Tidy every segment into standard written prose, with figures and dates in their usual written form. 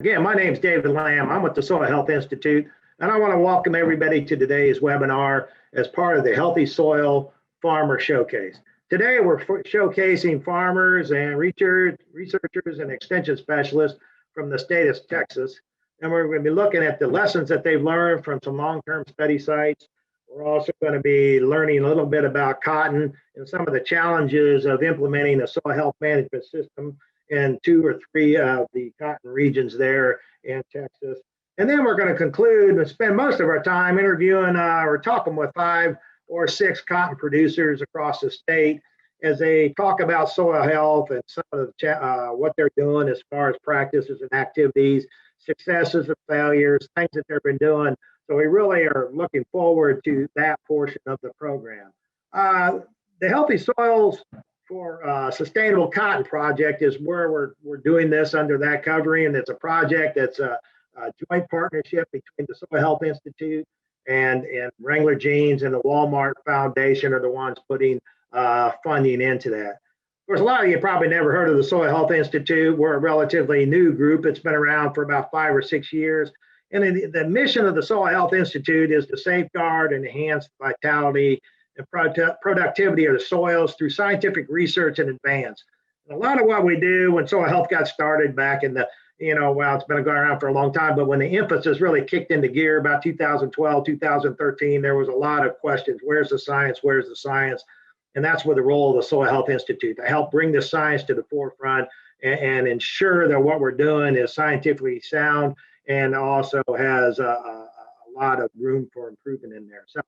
Again, my name is David Lamb. I'm with the Soil Health Institute, and I want to welcome everybody to today's webinar as part of the Healthy Soil Farmer Showcase. Today, we're showcasing farmers and researchers and extension specialists from the state of Texas, and we're going to be looking at the lessons that they've learned from some long-term study sites. We're also going to be learning a little bit about cotton and some of the challenges of implementing a soil health management system in 2 or 3 of the cotton regions there in Texas. And then we're going to conclude and spend most of our time interviewing or talking with 5 or 6 cotton producers across the state as they talk about soil health and some of the what they're doing as far as practices and activities, successes and failures, things that they've been doing. So we really are looking forward to that portion of the program. The Healthy Soils for Sustainable Cotton Project is where we're doing this under that covering, and it's a project that's a joint partnership between the Soil Health Institute and Wrangler Jeans and the Walmart Foundation are the ones putting funding into that. Of course, a lot of you probably never heard of the Soil Health Institute. We're a relatively new group. It's been around for about 5 or 6 years. And the mission of the Soil Health Institute is to safeguard and enhance the vitality and productivity of the soils through scientific research and advance. And a lot of what we do when soil health got started back in the, well, it's been going around for a long time, but when the emphasis really kicked into gear about 2012, 2013, there was a lot of questions. Where's the science? Where's the science? And that's where the role of the Soil Health Institute to help bring the science to the forefront and ensure that what we're doing is scientifically sound and also has a lot of room for improvement in there. So,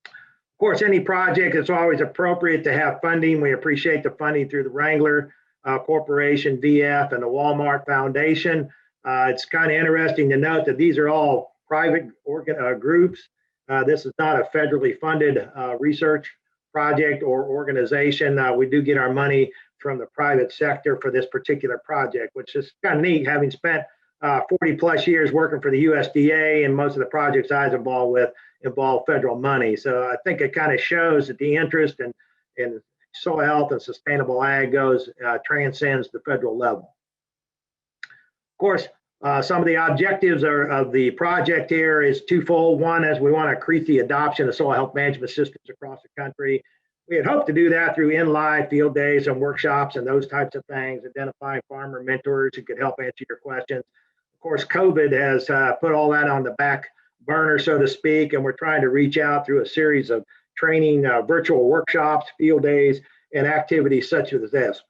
of course, any project, it's always appropriate to have funding. We appreciate the funding through the Wrangler Corporation, VF, and the Walmart Foundation. It's kind of interesting to note that these are all private groups. This is not a federally funded research project or organization. We do get our money from the private sector for this particular project, which is kind of neat, having spent 40 plus years working for the USDA, and most of the projects I was involved with involve federal money. So I think it kind of shows that the interest in soil health and sustainable ag transcends the federal level. Of course, some of the objectives of the project here is twofold. One is we want to increase the adoption of soil health management systems across the country. We had hoped to do that through in-live field days and workshops and those types of things, identifying farmer mentors who could help answer your questions. Of course, COVID has put all that on the back burner, so to speak, and we're trying to reach out through a series of training, virtual workshops, field days, and activities such as this.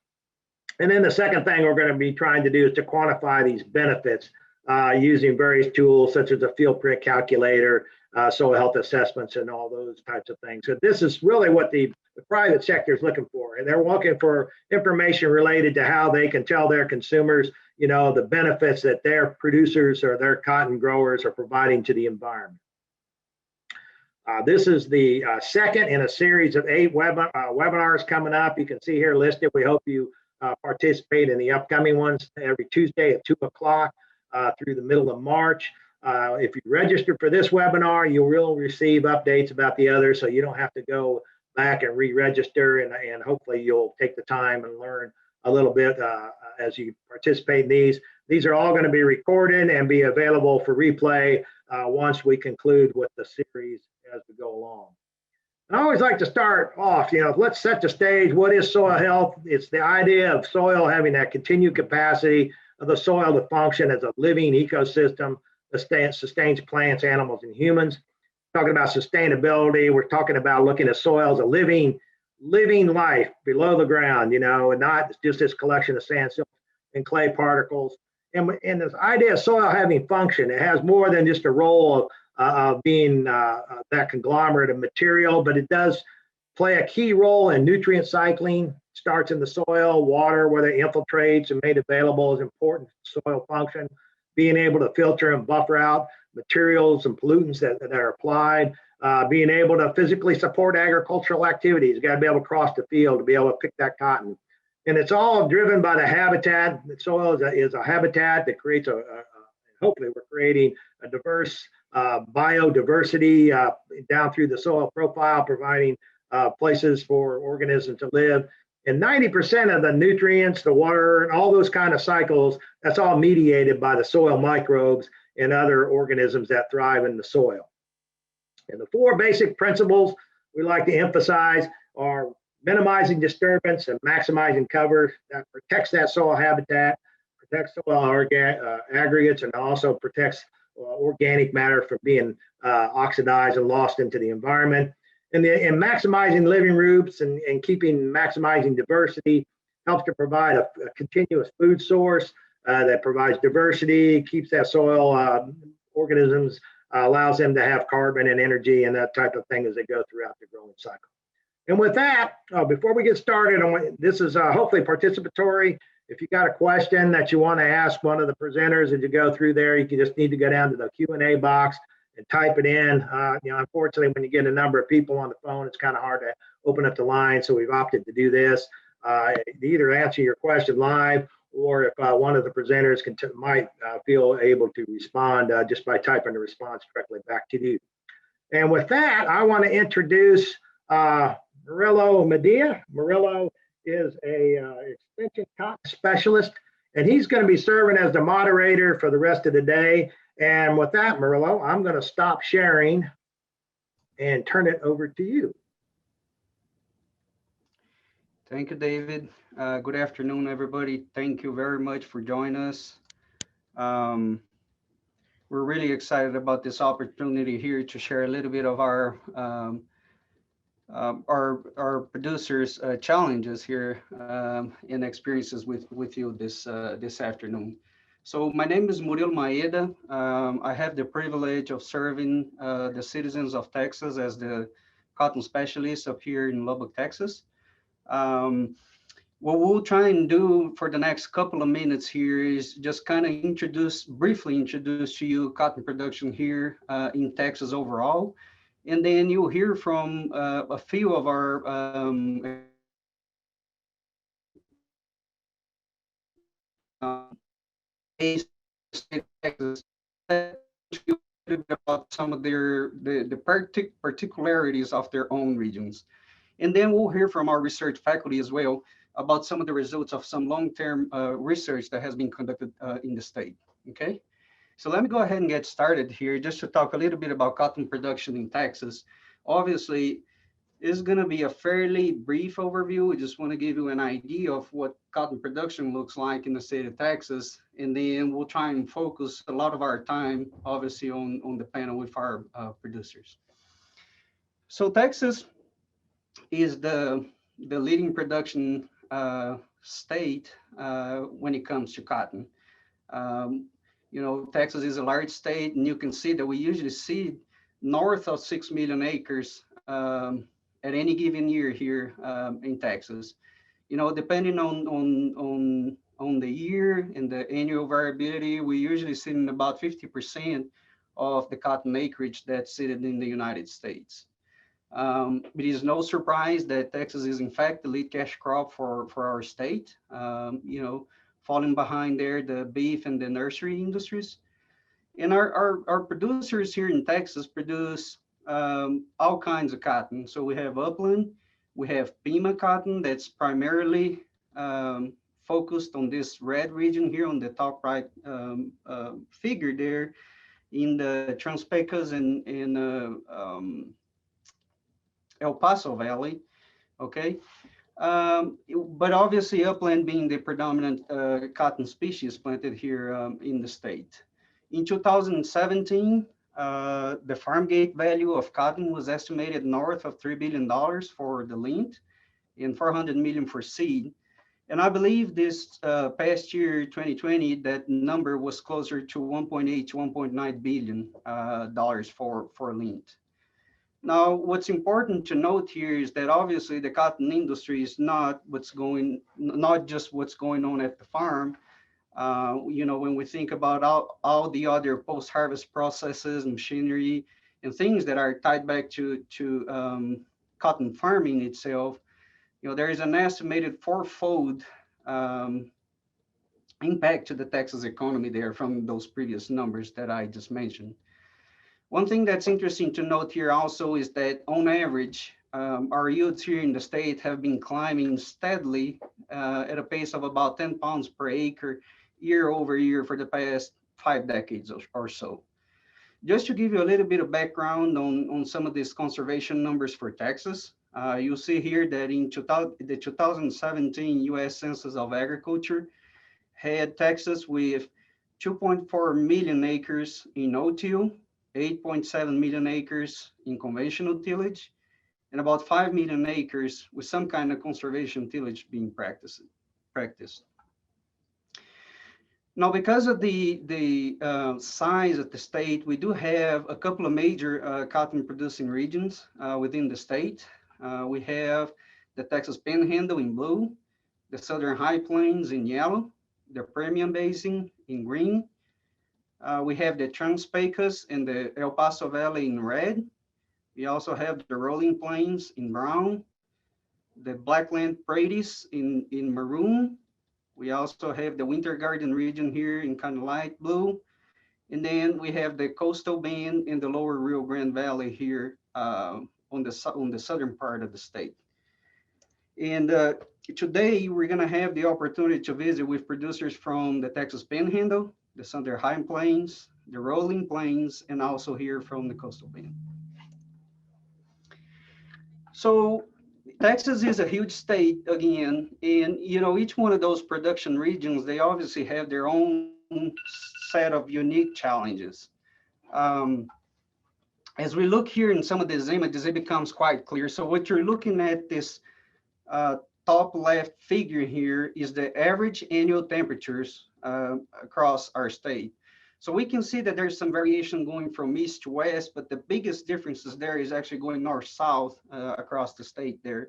And then the second thing we're going to be trying to do is to quantify these benefits using various tools such as a field print calculator, soil health assessments, and all those types of things. So this is really what the private sector is looking for, and they're looking for information related to how they can tell their consumers, the benefits that their producers or their cotton growers are providing to the environment. This is the second in a series of 8 webinars coming up. You can see here listed. We hope you participate in the upcoming ones every Tuesday at 2 o'clock through the middle of March. If you register for this webinar, you will receive updates about the others, so you don't have to go back and re-register, and hopefully you'll take the time and learn a little bit as you participate in these. These are all going to be recorded and be available for replay once we conclude with the series as we go along. And I always like to start off, let's set the stage. What is soil health? It's the idea of soil having that continued capacity of the soil to function as a living ecosystem that sustains plants, animals, and humans. Talking about sustainability, we're talking about looking at soil as a living life below the ground, and not just this collection of sand, silt, and clay particles. And this idea of soil having function, it has more than just a role of being that conglomerate of material, but it does play a key role in nutrient cycling. Starts in the soil, water, where it infiltrates and made available is important soil function. Being able to filter and buffer out materials and pollutants that are applied, being able to physically support agricultural activities. You got to be able to cross the field to be able to pick that cotton. And it's all driven by the habitat. The soil is a habitat that creates hopefully we're creating a diverse biodiversity down through the soil profile, providing places for organisms to live. And 90% of the nutrients, the water, and all those kind of cycles, that's all mediated by the soil microbes and other organisms that thrive in the soil. And the four basic principles we like to emphasize are minimizing disturbance and maximizing cover that protects that soil habitat, protects soil aggregates, and also protects organic matter from being oxidized and lost into the environment. And maximizing living groups and maximizing diversity helps to provide a continuous food source that provides diversity, keeps that soil organisms, allows them to have carbon and energy and that type of thing as they go throughout the growing cycle. And with that, before we get started, this is hopefully participatory. If you got a question that you want to ask one of the presenters as you go through there, you can just need to go down to the Q&A box and type it in. Unfortunately, when you get a number of people on the phone, it's kind of hard to open up the line. So we've opted to do this. Either answer your question live, or if one of the presenters might feel able to respond just by typing the response directly back to you. And with that, I want to introduce Murillo Medea. Murillo is a extension cotton specialist, and he's going to be serving as the moderator for the rest of the day. And with that, Murillo, I'm going to stop sharing and turn it over to you. Thank you, David. Good afternoon, everybody. Thank you very much for joining us. We're really excited about this opportunity here to share a little bit of our producers' challenges here and experiences with you this afternoon. So my name is Murillo Maeda. I have the privilege of serving the citizens of Texas as the cotton specialist up here in Lubbock, Texas. What we'll try and do for the next couple of minutes here is just kind of briefly introduce to you cotton production here in Texas overall. And then you'll hear from a few of our Texas, about some of the particularities of their own regions. And then we'll hear from our research faculty as well about some of the results of some long-term research that has been conducted in the state, okay? So let me go ahead and get started here just to talk a little bit about cotton production in Texas. Obviously, it's going to be a fairly brief overview. We just want to give you an idea of what cotton production looks like in the state of Texas. And then we'll try and focus a lot of our time, obviously, on the panel with our producers. So Texas is the leading production state when it comes to cotton. Texas is a large state, and you can see that we usually see north of 6 million acres at any given year here in Texas. Depending on the year and the annual variability, we usually see in about 50% of the cotton acreage that's seated in the United States. It is no surprise that Texas is in fact the lead cash crop for our state, falling behind there the beef and the nursery industries. And our producers here in Texas produce all kinds of cotton. So we have upland, we have Pima cotton that's primarily focused on this red region here on the top right figure there in the Trans-Pecos and El Paso Valley, okay? But obviously upland being the predominant cotton species planted here in the state. In 2017, the farm gate value of cotton was estimated north of $3 billion for the lint and $400 million for seed. And I believe this past year, 2020, that number was closer to $1.8 to $1.9 billion dollars for lint. Now, what's important to note here is that obviously the cotton industry is not just what's going on at the farm. When we think about all the other post-harvest processes, machinery, and things that are tied back to cotton farming itself, there is an estimated fourfold impact to the Texas economy there from those previous numbers that I just mentioned. One thing that's interesting to note here also is that on average, our yields here in the state have been climbing steadily at a pace of about 10 pounds per acre year over year for the past 5 decades or so. Just to give you a little bit of background on some of these conservation numbers for Texas, you'll see here that in the 2017 U.S. Census of Agriculture had Texas with 2.4 million acres in no-till, 8.7 million acres in conventional tillage, and about 5 million acres with some kind of conservation tillage being practiced. Now, because of the size of the state, we do have a couple of major cotton producing regions within the state. We have the Texas Panhandle in blue, the Southern High Plains in yellow, the Permian Basin in green. We have the Trans-Pecos and the El Paso Valley in red. We also have the Rolling Plains in brown, the Blackland Prairies in maroon. We also have the Winter Garden region here in kind of light blue. And then we have the coastal band in the lower Rio Grande Valley here on the southern part of the state. And today we're going to have the opportunity to visit with producers from the Texas Panhandle, the Southern High Plains, the Rolling Plains, and also here from the coastal band. So Texas is a huge state again, and each one of those production regions, they obviously have their own set of unique challenges. As we look here in some of these images, it becomes quite clear. So what you're looking at, this top left figure here, is the average annual temperatures across our state. So we can see that there's some variation going from east to west, but the biggest differences there is actually going north-south across the state there.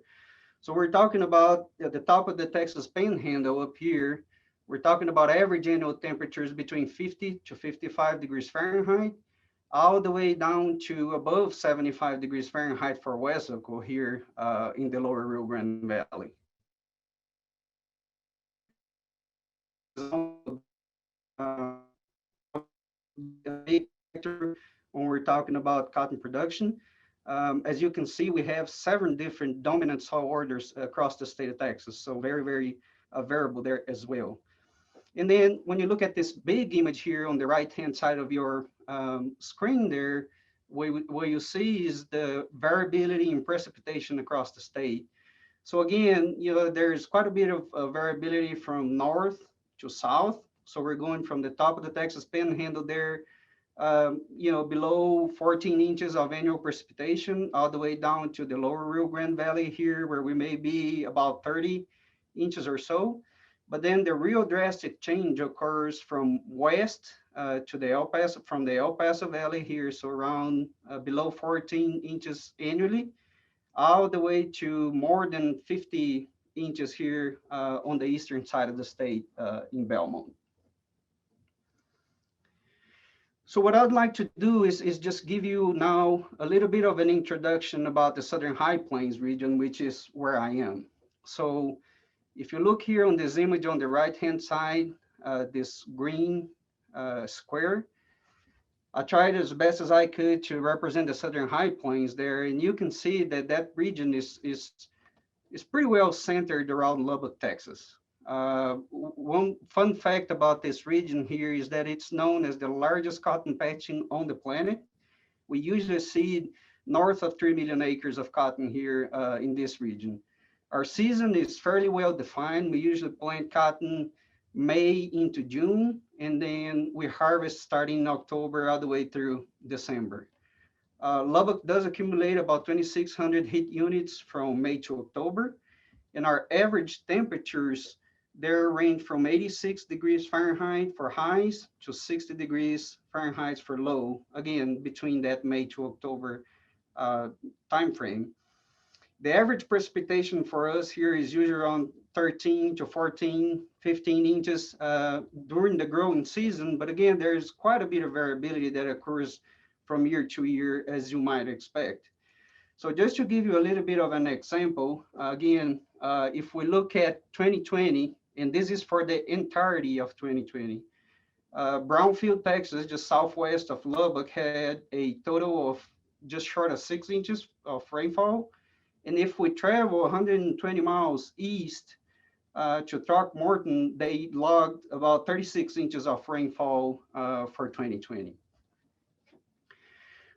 So we're talking about at the top of the Texas Panhandle up here, we're talking about average annual temperatures between 50 to 55 degrees Fahrenheit, all the way down to above 75 degrees Fahrenheit for Wesco here in the lower Rio Grande Valley. When we're talking about cotton production, as you can see, we have 7 different dominant soil orders across the state of Texas, so very, very variable there as well. And then when you look at this big image here on the right-hand side of your screen there, what you see is the variability in precipitation across the state. So again, there's quite a bit of variability from north to south. So we're going from the top of the Texas Panhandle there, below 14 inches of annual precipitation, all the way down to the lower Rio Grande Valley here, where we may be about 30 inches or so. But then the real drastic change occurs from west to the El Paso Valley here, so around below 14 inches annually, all the way to more than 50 inches here on the eastern side of the state in Belmont. So what I'd like to do is just give you now a little bit of an introduction about the Southern High Plains region, which is where I am. So if you look here on this image on the right-hand side, this green square, I tried as best as I could to represent the Southern High Plains there, and you can see that that region is pretty well centered around Lubbock, Texas. One fun fact about this region here is that it's known as the largest cotton patching on the planet. We usually see north of 3 million acres of cotton here in this region. Our season is fairly well defined. We usually plant cotton May into June, and then we harvest starting in October all the way through December. Lubbock does accumulate about 2,600 heat units from May to October, and our average temperatures there range from 86 degrees Fahrenheit for highs to 60 degrees Fahrenheit for low, again, between that May to October timeframe. The average precipitation for us here is usually around 13 to 14, 15 inches during the growing season. But again, there's quite a bit of variability that occurs from year to year, as you might expect. So just to give you a little bit of an example, again, if we look at 2020, and this is for the entirety of 2020, Brownfield, Texas, just southwest of Lubbock, had a total of just short of 6 inches of rainfall. And if we travel 120 miles east to Throckmorton, they logged about 36 inches of rainfall for 2020.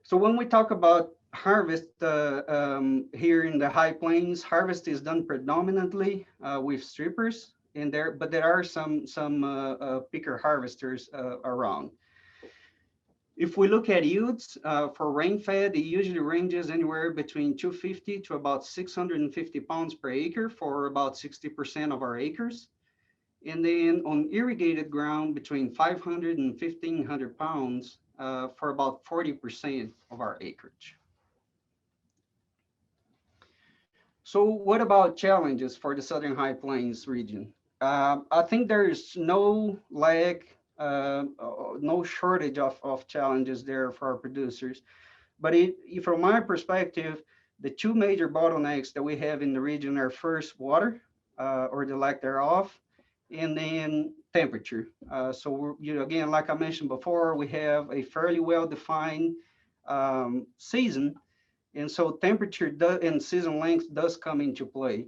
So when we talk about harvest here in the high plains, harvest is done predominantly with strippers in there, but there are some picker harvesters around. If we look at yields for rain-fed, it usually ranges anywhere between 250 to about 650 pounds per acre for about 60% of our acres. And then on irrigated ground, between 500 and 1,500 pounds for about 40% of our acreage. So what about challenges for the Southern High Plains region? I think there's no lack, no shortage of challenges there for our producers. But from my perspective, the two major bottlenecks that we have in the region are first water or the lack thereof, and then temperature. So again, like I mentioned before, we have a fairly well-defined season. And so temperature and season length does come into play.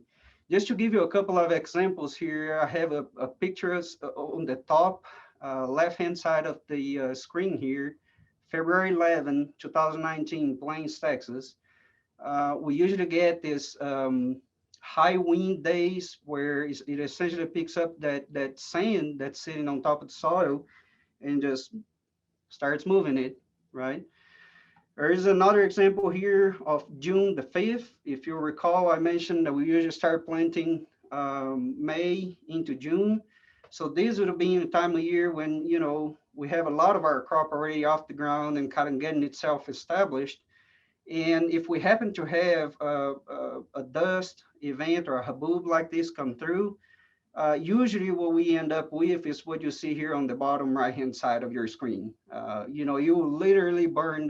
Just to give you a couple of examples here, I have a picture on the top left-hand side of the screen here, February 11, 2019, Plains, Texas. We usually get this high wind days where it essentially picks up that sand that's sitting on top of the soil and just starts moving it, right? There is another example here of June the 5th. If you recall, I mentioned that we usually start planting May into June. So this would have been a time of year when, we have a lot of our crop already off the ground and kind of getting itself established. And if we happen to have a dust event or a haboob like this come through, usually what we end up with is what you see here on the bottom right-hand side of your screen. You will literally burn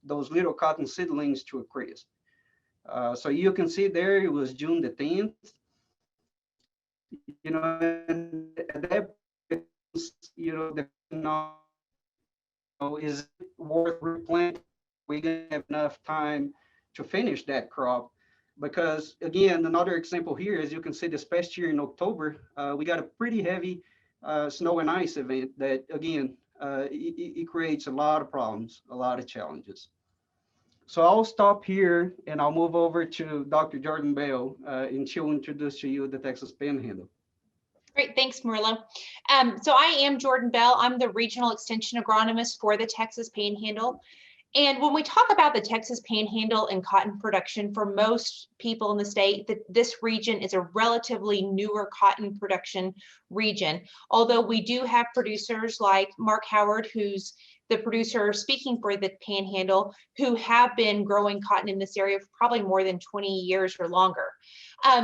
those little cotton seedlings to a crisp. So you can see there, it was June the 10th. And at that point, is it worth replanting? We're going to have enough time to finish that crop. Because again, another example here, as you can see this past year in October, we got a pretty heavy snow and ice event that, again, it creates a lot of problems, a lot of challenges. So I'll stop here and I'll move over to Dr. Jordan Bell and she'll introduce to you the Texas Panhandle. Great, thanks, Murillo. So I am Jordan Bell. I'm the Regional Extension Agronomist for the Texas Panhandle. And when we talk about the Texas Panhandle and cotton production, for most people in the state, this region is a relatively newer cotton production region. Although we do have producers like Mark Howard, who's the producer speaking for the Panhandle, who have been growing cotton in this area for probably more than 20 years or longer.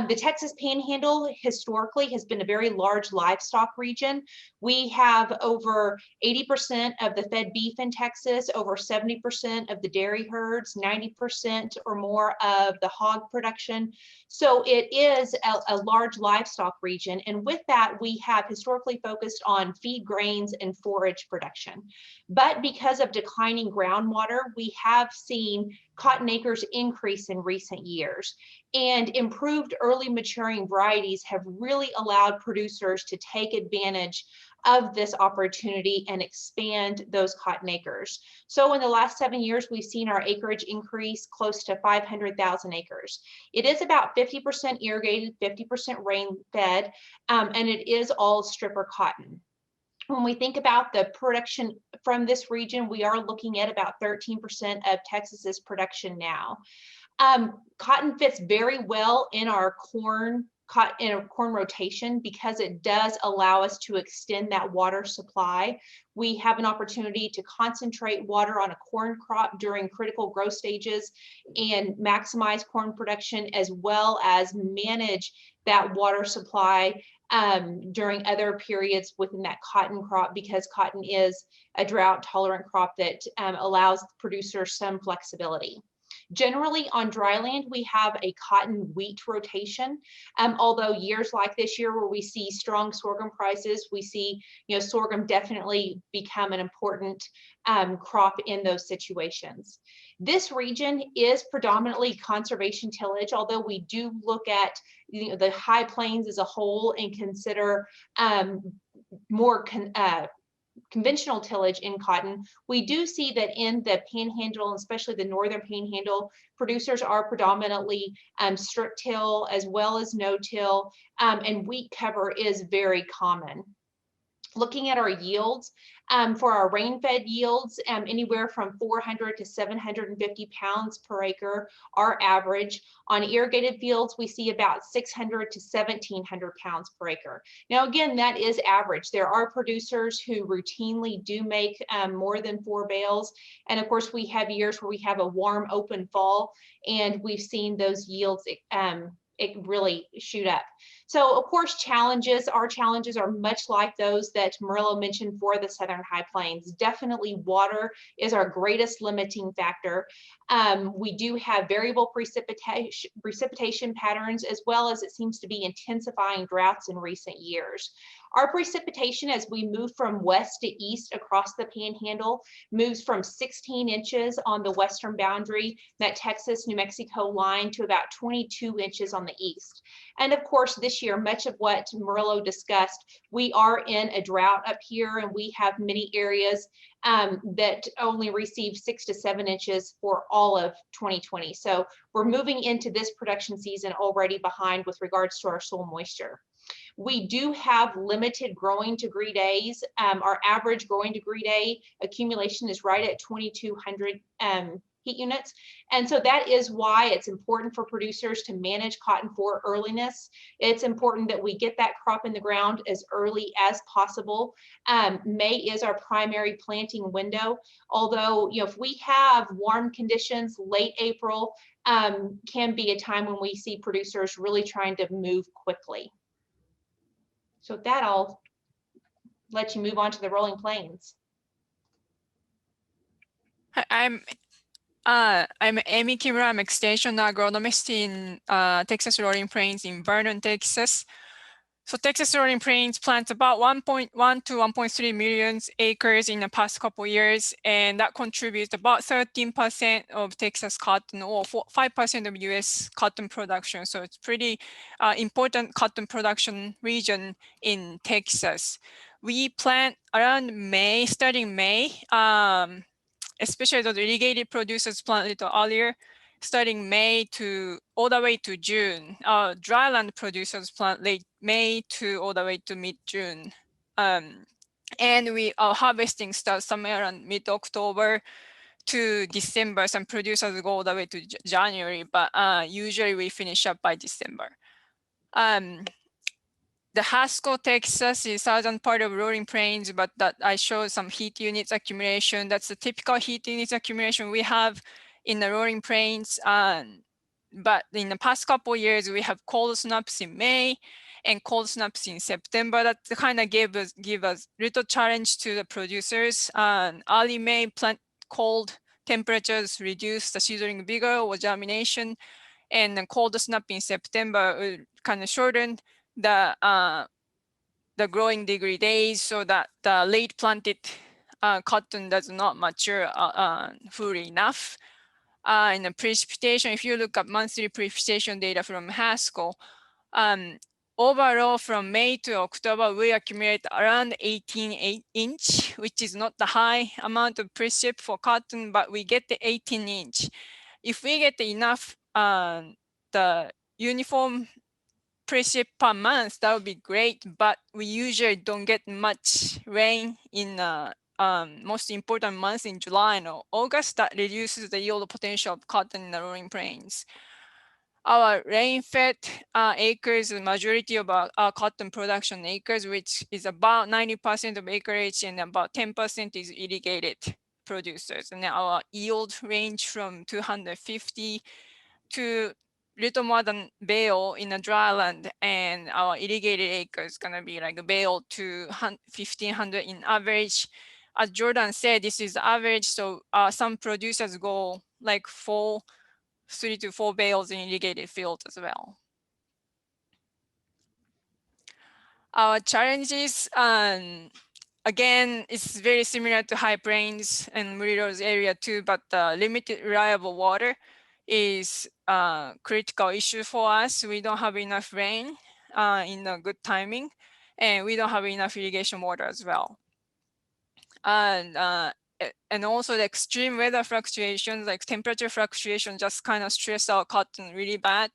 The Texas Panhandle historically has been a very large livestock region. We have over 80% of the fed beef in Texas, over 70% of the dairy herds, 90% or more of the hog production. So it is a large livestock region. And with that, we have historically focused on feed grains and forage production. But because of declining groundwater, we have seen cotton acres increase in recent years. And improved early maturing varieties have really allowed producers to take advantage of this opportunity and expand those cotton acres. So in the last 7 years, we've seen our acreage increase close to 500,000 acres. It is about 50% irrigated, 50% rain fed, and it is all stripper cotton. When we think about the production from this region, we are looking at about 13% of Texas's production now. Cotton fits very well in our corn rotation because it does allow us to extend that water supply. We have an opportunity to concentrate water on a corn crop during critical growth stages and maximize corn production, as well as manage that water supply during other periods within that cotton crop, because cotton is a drought tolerant crop that allows producers some flexibility. Generally on dry land, we have a cotton wheat rotation. Although years like this year where we see strong sorghum prices, we see, sorghum definitely become an important crop in those situations. This region is predominantly conservation tillage, although we do look at the high plains as a whole and consider more conventional tillage in cotton. We do see that in the panhandle, and especially the northern panhandle, producers are predominantly strip till as well as no till, and wheat cover is very common. Looking at our yields, for our rain-fed yields, anywhere from 400 to 750 pounds per acre, our average. On irrigated fields, we see about 600 to 1,700 pounds per acre. Now, again, that is average. There are producers who routinely do make more than 4 bales. And of course, we have years where we have a warm, open fall, and we've seen those yields it really shoot up. So of course, our challenges are much like those that Murillo mentioned for the Southern High Plains. Definitely water is our greatest limiting factor. We do have variable precipitation patterns, as well as it seems to be intensifying droughts in recent years. Our precipitation, as we move from west to east across the Panhandle, moves from 16 inches on the western boundary, that Texas-New Mexico line, to about 22 inches on the east. And of course, this year, much of what Murillo discussed, we are in a drought up here, and we have many areas that only received 6 to 7 inches for all of 2020. So we're moving into this production season already behind with regards to our soil moisture. We do have limited growing degree days. Our average growing degree day accumulation is right at 2,200 heat units. And so that is why it's important for producers to manage cotton for earliness. It's important that we get that crop in the ground as early as possible. May is our primary planting window, although if we have warm conditions, late April can be a time when we see producers really trying to move quickly. So with that, I'll let you move on to the rolling plains. I'm Amy Kimura. I'm extension agronomist in Texas Rolling Plains in Vernon, Texas. So Texas Rolling Plains plants about 1.1 to 1.3 million acres in the past couple years, and that contributes about 13% of Texas cotton, or 5% of US cotton production. So it's pretty important cotton production region in Texas. We plant around May, starting May, especially those irrigated producers plant a little earlier, starting May to all the way to June. Dryland producers plant late May to all the way to mid-June. And our harvesting starts somewhere around mid-October to December. Some producers go all the way to January, but usually we finish up by December. The Haskell, Texas is southern part of Rolling Plains, but that I showed some heat units accumulation. That's the typical heat units accumulation we have in the Rolling Plains. But in the past couple of years, we have cold snaps in May and cold snaps in September. That kind of give us little challenge to the producers. Early May, plant cold temperatures reduce the seedling vigor or germination, and the cold snap in September kind of shortened the growing degree days, so that the late planted cotton does not mature fully enough. In the precipitation, if you look at monthly precipitation data from Haskell, overall from May to October, we accumulate around 18 inch, which is not the high amount of precip for cotton, but we get the 18 inch. If we get enough the uniform precip per month, that would be great, but we usually don't get much rain in most important months in July and August. That reduces the yield potential of cotton in the Rolling Plains. Our rain-fed acres, the majority of our cotton production acres, which is about 90% of acreage, and about 10% is irrigated producers. And our yield range from 250 to little more than bale in a dry land, and our irrigated acres is gonna be like a bale to 1,500 in average. As Jordan said, this is average, so some producers go like 4 3 to 4 bales in irrigated fields as well. Our challenges, again, it's very similar to High Plains and Murilo's area too, but limited reliable water is a critical issue for us. We don't have enough rain in a good timing, and we don't have enough irrigation water as well. And also the extreme weather fluctuations, like temperature fluctuation, just kind of stress our cotton really bad.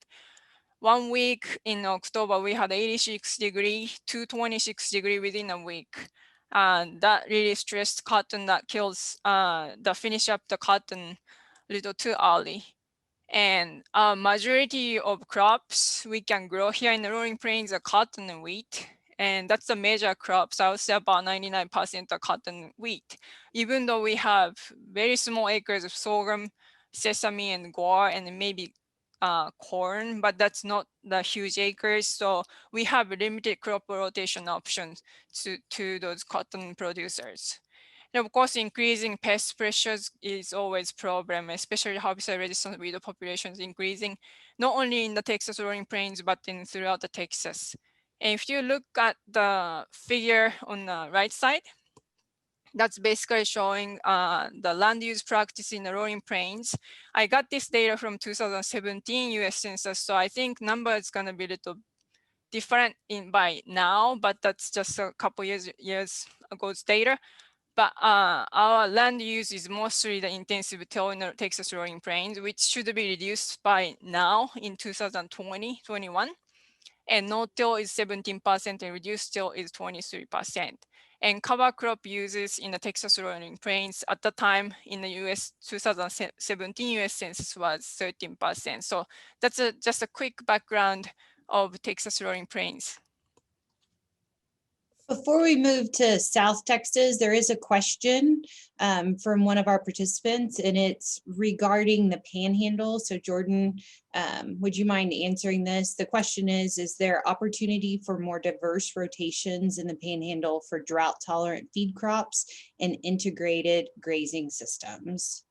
1 week in October, we had 86 degree to 26 degree within a week. And that really stressed cotton, that kills, that finish up the cotton a little too early. And a majority of crops we can grow here in the rolling plains are cotton and wheat. And that's the major crops. I would say about 99% are cotton and wheat. Even though we have very small acres of sorghum, sesame, and guar, and maybe corn, but that's not the huge acres. So we have limited crop rotation options to those cotton producers. And of course, increasing pest pressures is always a problem, especially herbicide-resistant weed population is increasing, not only in the Texas rolling plains, but throughout the Texas. And if you look at the figure on the right side, that's basically showing the land use practice in the rolling plains. I got this data from 2017 US Census, so I think number is going to be a little different by now, but that's just a couple years ago's data. But our land use is mostly the intensive till in the Texas rolling plains, which should be reduced by now in 2020-21. And no-till is 17% and reduced till is 23%. And cover crop uses in the Texas rolling plains at the time in the US 2017 US Census was 13%. So that's just a quick background of Texas rolling plains. Before we move to South Texas, there is a question from one of our participants, and it's regarding the Panhandle. So Jordan, would you mind answering this? The question is there opportunity for more diverse rotations in the Panhandle for drought-tolerant feed crops and integrated grazing systems?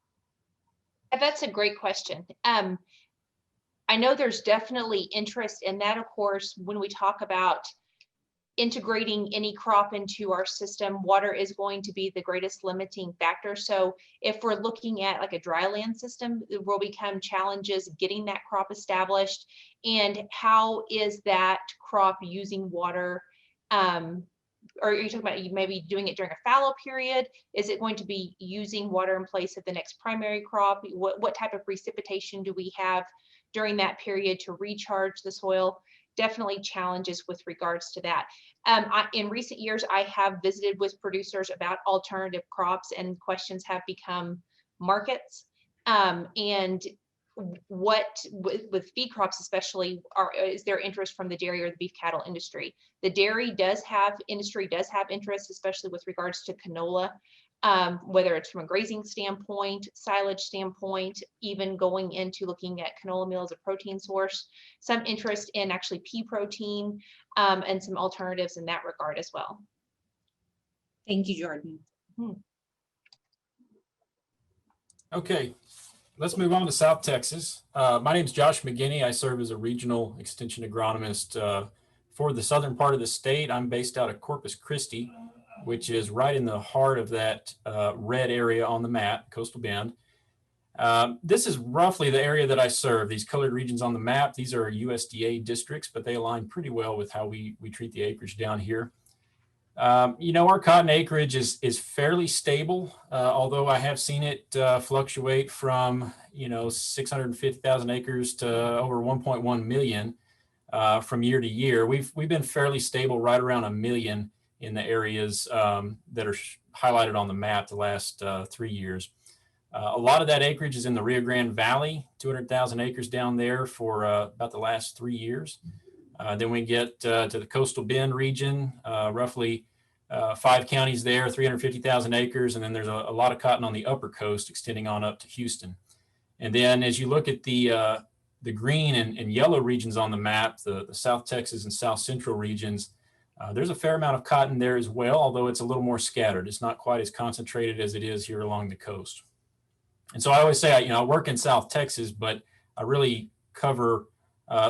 That's a great question. I know there's definitely interest in that, of course, when we talk about integrating any crop into our system, water is going to be the greatest limiting factor. So if we're looking at like a dry land system, it will become challenges getting that crop established. And how is that crop using water? Or are you talking about maybe doing it during a fallow period? Is it going to be using water in place of the next primary crop? What type of precipitation do we have during that period to recharge the soil? Definitely challenges with regards to that. In recent years, I have visited with producers about alternative crops, and questions have become markets and what with feed crops especially is there interest from the dairy or the beef cattle industry. The dairy industry does have interest, especially with regards to canola, whether it's from a grazing standpoint, silage standpoint, even going into looking at canola meal as a protein source. Some interest in actually pea protein and some alternatives in that regard as well. Thank you, Jordan. Okay, let's move on to South Texas. My name is Josh McGinney. I serve as a regional extension agronomist for the southern part of the state. I'm based out of Corpus Christi, which is right in the heart of that red area on the map, Coastal Bend. This is roughly the area that I serve. These colored regions on the map, these are USDA districts, but they align pretty well with how we treat the acreage down here. You know, our cotton acreage is fairly stable, although I have seen it fluctuate from, 650,000 acres to over 1.1 million from year to year. We've been fairly stable, right around 1 million in the areas that are highlighted on the map the last 3 years. A lot of that acreage is in the Rio Grande Valley, 200,000 acres down there for about the last 3 years. Then we get to the Coastal Bend region, roughly 5 counties there, 350,000 acres. And then there's a lot of cotton on the upper coast extending on up to Houston. And then as you look at the green and yellow regions on the map, the South Texas and South Central regions, there's a fair amount of cotton there as well, although it's a little more scattered. It's not quite as concentrated as it is here along the coast. And so I always say, I work in South Texas, but really cover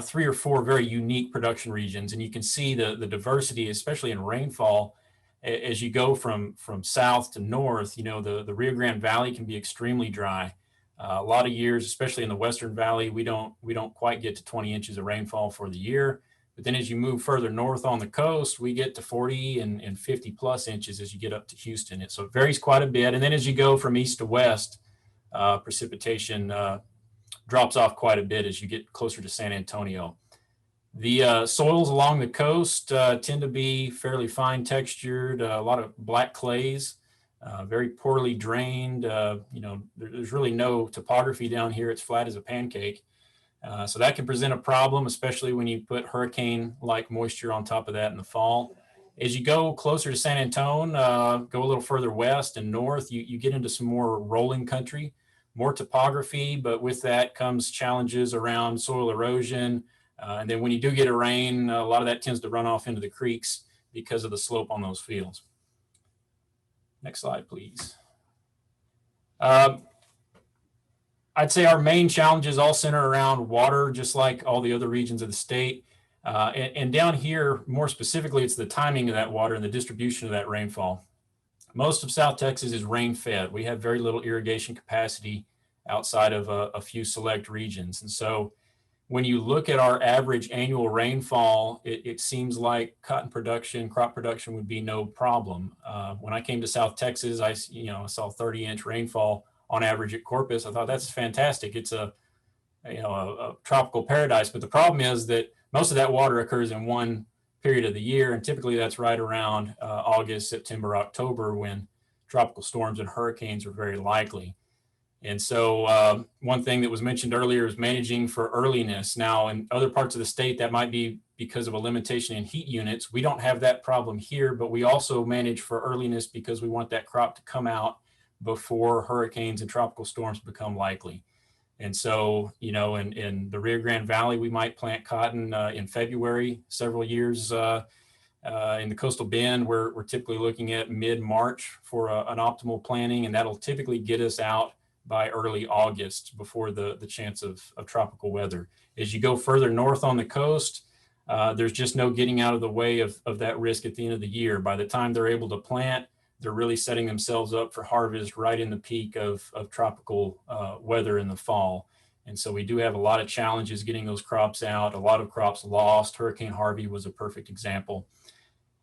3 or 4 very unique production regions. And you can see the diversity, especially in rainfall, as you go from south to north. You know, the Rio Grande Valley can be extremely dry. A lot of years, especially in the Western Valley, we don't quite get to 20 inches of rainfall for the year. But then as you move further north on the coast, we get to 40 and 50 plus inches as you get up to Houston. So it varies quite a bit. And then as you go from east to west, precipitation drops off quite a bit as you get closer to San Antonio. The soils along the coast tend to be fairly fine textured, a lot of black clays, very poorly drained. You know, there's really no topography down here. It's flat as a pancake. So that can present a problem, especially when you put hurricane-like moisture on top of that in the fall. As you go closer to San Antonio, go a little further west and north, you get into some more rolling country, more topography, but with that comes challenges around soil erosion. And then when you do get a rain, a lot of that tends to run off into the creeks because of the slope on those fields. Next slide, please. I'd say our main challenges all center around water, just like all the other regions of the state. And down here, more specifically, it's the timing of that water and the distribution of that rainfall. Most of South Texas is rain fed. We have very little irrigation capacity outside of a few select regions. And so when you look at our average annual rainfall, it seems like cotton production, crop production would be no problem. When I came to South Texas, I saw 30-inch rainfall on average at Corpus. I thought that's fantastic. It's a tropical paradise. But the problem is that most of that water occurs in one period of the year, and typically that's right around August, September, October, when tropical storms and hurricanes are very likely. And so one thing that was mentioned earlier is managing for earliness. Now, in other parts of the state, that might be because of a limitation in heat units. We don't have that problem here, but we also manage for earliness because we want that crop to come out before hurricanes and tropical storms become likely. And so, you know, in the Rio Grande Valley, we might plant cotton in February. Several years in the coastal bend, we're typically looking at mid-March for an optimal planting, and that'll typically get us out by early August before the chance of tropical weather. As you go further north on the coast, there's just no getting out of the way of that risk at the end of the year. By the time they're able to plant, they're really setting themselves up for harvest right in the peak of tropical weather in the fall. And so we do have a lot of challenges getting those crops out, a lot of crops lost. Hurricane Harvey was a perfect example.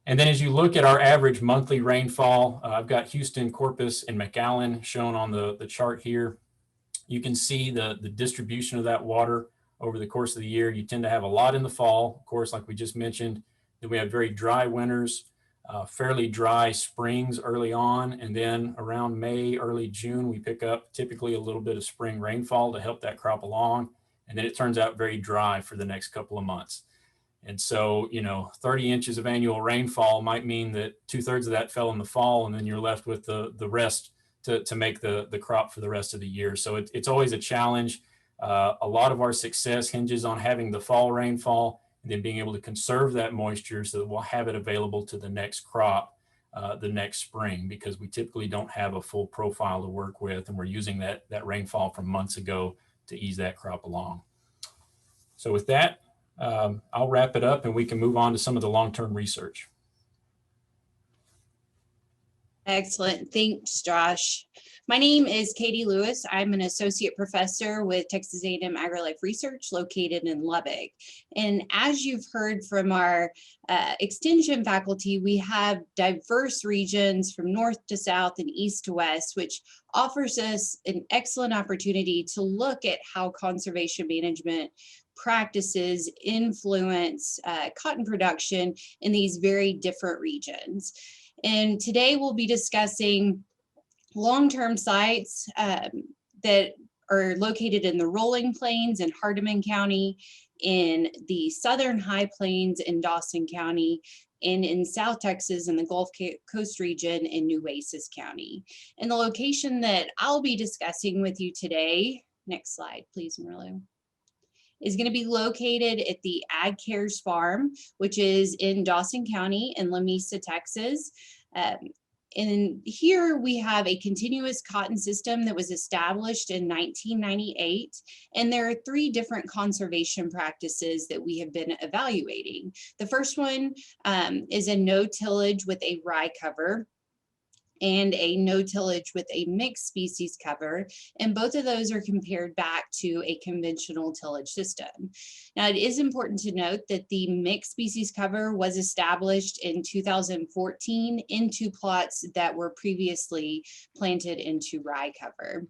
And then as you look at our average monthly rainfall, I've got Houston, Corpus, and McAllen shown on the chart here. You can see the distribution of that water over the course of the year. You tend to have a lot in the fall, of course, like we just mentioned. Then we have very dry winters, fairly dry springs early on, and then around May, early June, we pick up typically a little bit of spring rainfall to help that crop along. And then it turns out very dry for the next couple of months. And so, 30 inches of annual rainfall might mean that 2/3 of that fell in the fall, and then you're left with the rest to make the crop for the rest of the year. So it's always a challenge. A lot of our success hinges on having the fall rainfall and then being able to conserve that moisture so that we'll have it available to the next crop the next spring, because we typically don't have a full profile to work with, and we're using that rainfall from months ago to ease that crop along. So with that, I'll wrap it up and we can move on to some of the long-term research. Excellent. Thanks, Josh. My name is Katie Lewis. I'm an associate professor with Texas A&M AgriLife Research located in Lubbock. And as you've heard from our extension faculty, we have diverse regions from north to south and east to west, which offers us an excellent opportunity to look at how conservation management practices influence cotton production in these very different regions. And today we'll be discussing long-term sites that are located in the Rolling Plains in Hardeman County, in the Southern High Plains in Dawson County, and in South Texas in the Gulf Coast region in Nueces County. And the location that I'll be discussing with you today, next slide, please, Merlo, is going to be located at the Ag Cares Farm, which is in Dawson County in Lamesa, Texas. And here we have a continuous cotton system that was established in 1998. And there are 3 different conservation practices that we have been evaluating. The first one is a no tillage with a rye cover, and a no tillage with a mixed species cover. And both of those are compared back to a conventional tillage system. Now, it is important to note that the mixed species cover was established in 2014 into plots that were previously planted into rye cover.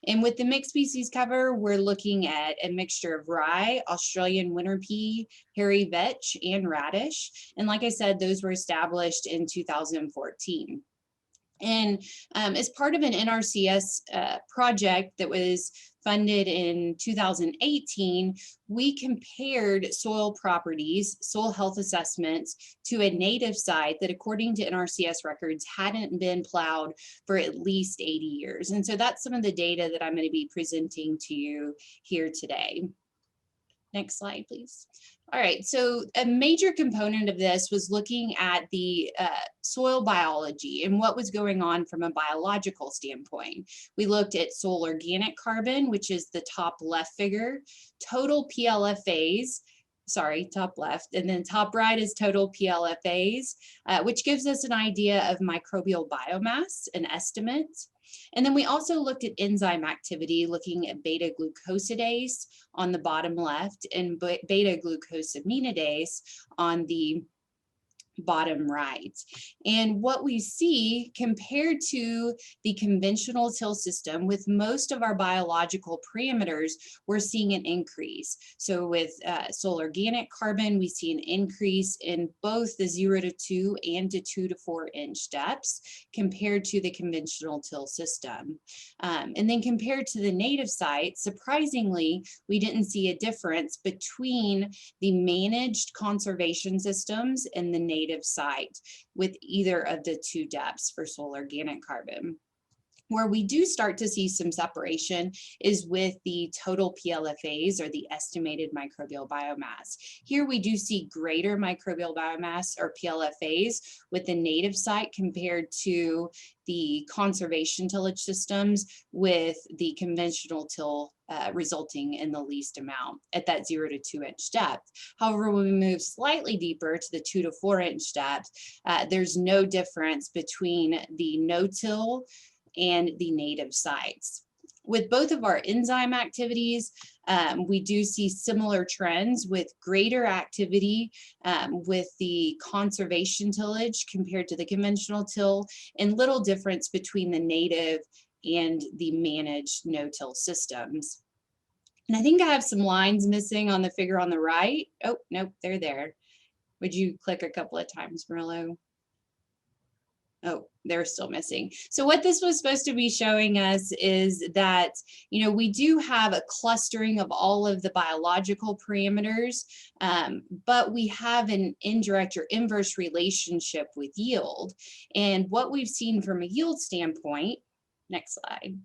And with the mixed species cover, we're looking at a mixture of rye, Australian winter pea, hairy vetch, and radish. And like I said, those were established in 2014. And as part of an NRCS project that was funded in 2018, we compared soil properties, soil health assessments to a native site that, according to NRCS records, hadn't been plowed for at least 80 years. And so that's some of the data that I'm going to be presenting to you here today. Next slide, please. All right, so a major component of this was looking at the soil biology and what was going on from a biological standpoint. We looked at soil organic carbon, which is the top left figure, total PLFAs, sorry, top left, and then top right is total PLFAs, which gives us an idea of microbial biomass, an estimate. And then we also looked at enzyme activity, looking at beta-glucosidase on the bottom left and beta-glucosaminidase on the bottom right. And what we see compared to the conventional till system, with most of our biological parameters, we're seeing an increase. So with soil organic carbon, we see an increase in both the 0 to 2 and to 2 to 4 inch depths compared to the conventional till system. And then compared to the native site, surprisingly, we didn't see a difference between the managed conservation systems and the native site with either of the 2 depths for soil organic carbon. Where we do start to see some separation is with the total PLFAs, or the estimated microbial biomass. Here we do see greater microbial biomass, or PLFAs, with the native site compared to the conservation tillage systems, with the conventional till resulting in the least amount at that 0 to 2 inch depth. However, when we move slightly deeper to the 2 to 4 inch depth, there's no difference between the no-till and the native sites. With both of our enzyme activities, we do see similar trends with greater activity with the conservation tillage compared to the conventional till, and little difference between the native and the managed no-till systems. And I think I have some lines missing on the figure on the right. Oh, nope, they're there. Would you click a couple of times, Murillo? Oh, they're still missing. So what this was supposed to be showing us is that, you know, we do have a clustering of all of the biological parameters, but we have an indirect or inverse relationship with yield. And what we've seen from a yield standpoint, next slide,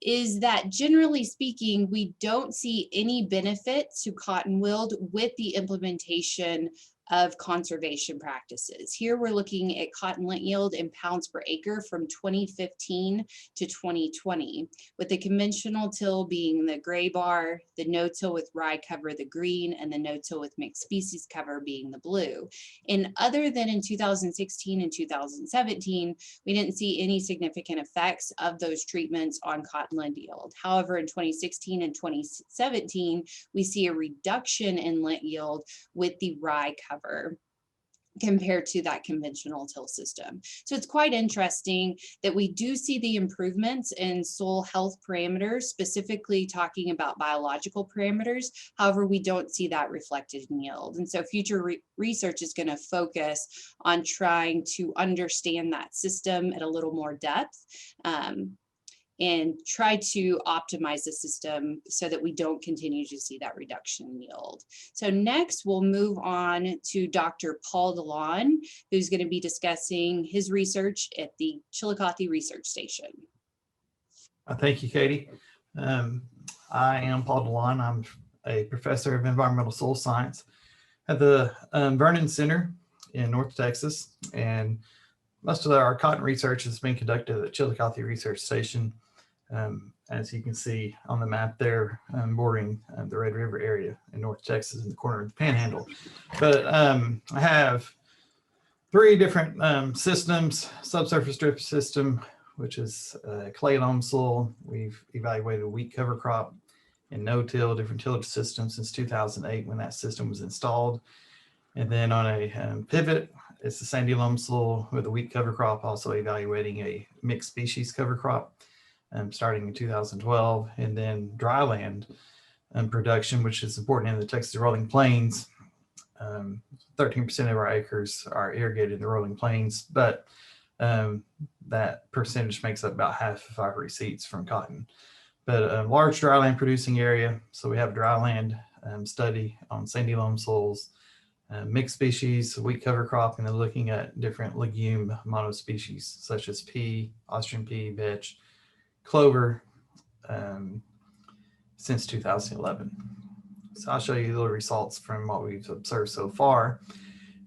is that generally speaking, we don't see any benefit to cotton wilt with the implementation of conservation practices. Here we're looking at cotton lint yield in pounds per acre from 2015 to 2020, with the conventional till being the gray bar, the no-till with rye cover the green, and the no-till with mixed species cover being the blue. And other than in 2016 and 2017, we didn't see any significant effects of those treatments on cotton lint yield. However, in 2016 and 2017, we see a reduction in lint yield with the rye cover compared to that conventional till system. So it's quite interesting that we do see the improvements in soil health parameters, specifically talking about biological parameters. However, we don't see that reflected in yield. And so future research is going to focus on trying to understand that system at a little more depth, and try to optimize the system so that we don't continue to see that reduction in yield. So next, we'll move on to Dr. Paul DeLon, who's going to be discussing his research at the Chillicothe Research Station. Thank you, Katie. I am Paul DeLon. I'm a professor of environmental soil science at the Vernon Center in North Texas. And most of our cotton research has been conducted at Chillicothe Research Station. As you can see on the map there, bordering the Red River area in North Texas in the corner of the Panhandle. But I have 3 different systems: subsurface drip system, which is clay loam soil. We've evaluated wheat cover crop and no-till, different tillage systems since 2008 when that system was installed. And then on a pivot, it's the sandy loam soil with a wheat cover crop, also evaluating a mixed species cover crop starting in 2012. And then dryland production, which is important in the Texas rolling plains. 13% of our acres are irrigated in the rolling plains, but that percentage makes up about half of our receipts from cotton. But a large dryland producing area, so we have a dryland study on sandy loam soils, mixed species, wheat cover crop, and then looking at different legume monospecies such as pea, Austrian pea, vetch, clover since 2011. So I'll show you the results from what we've observed so far.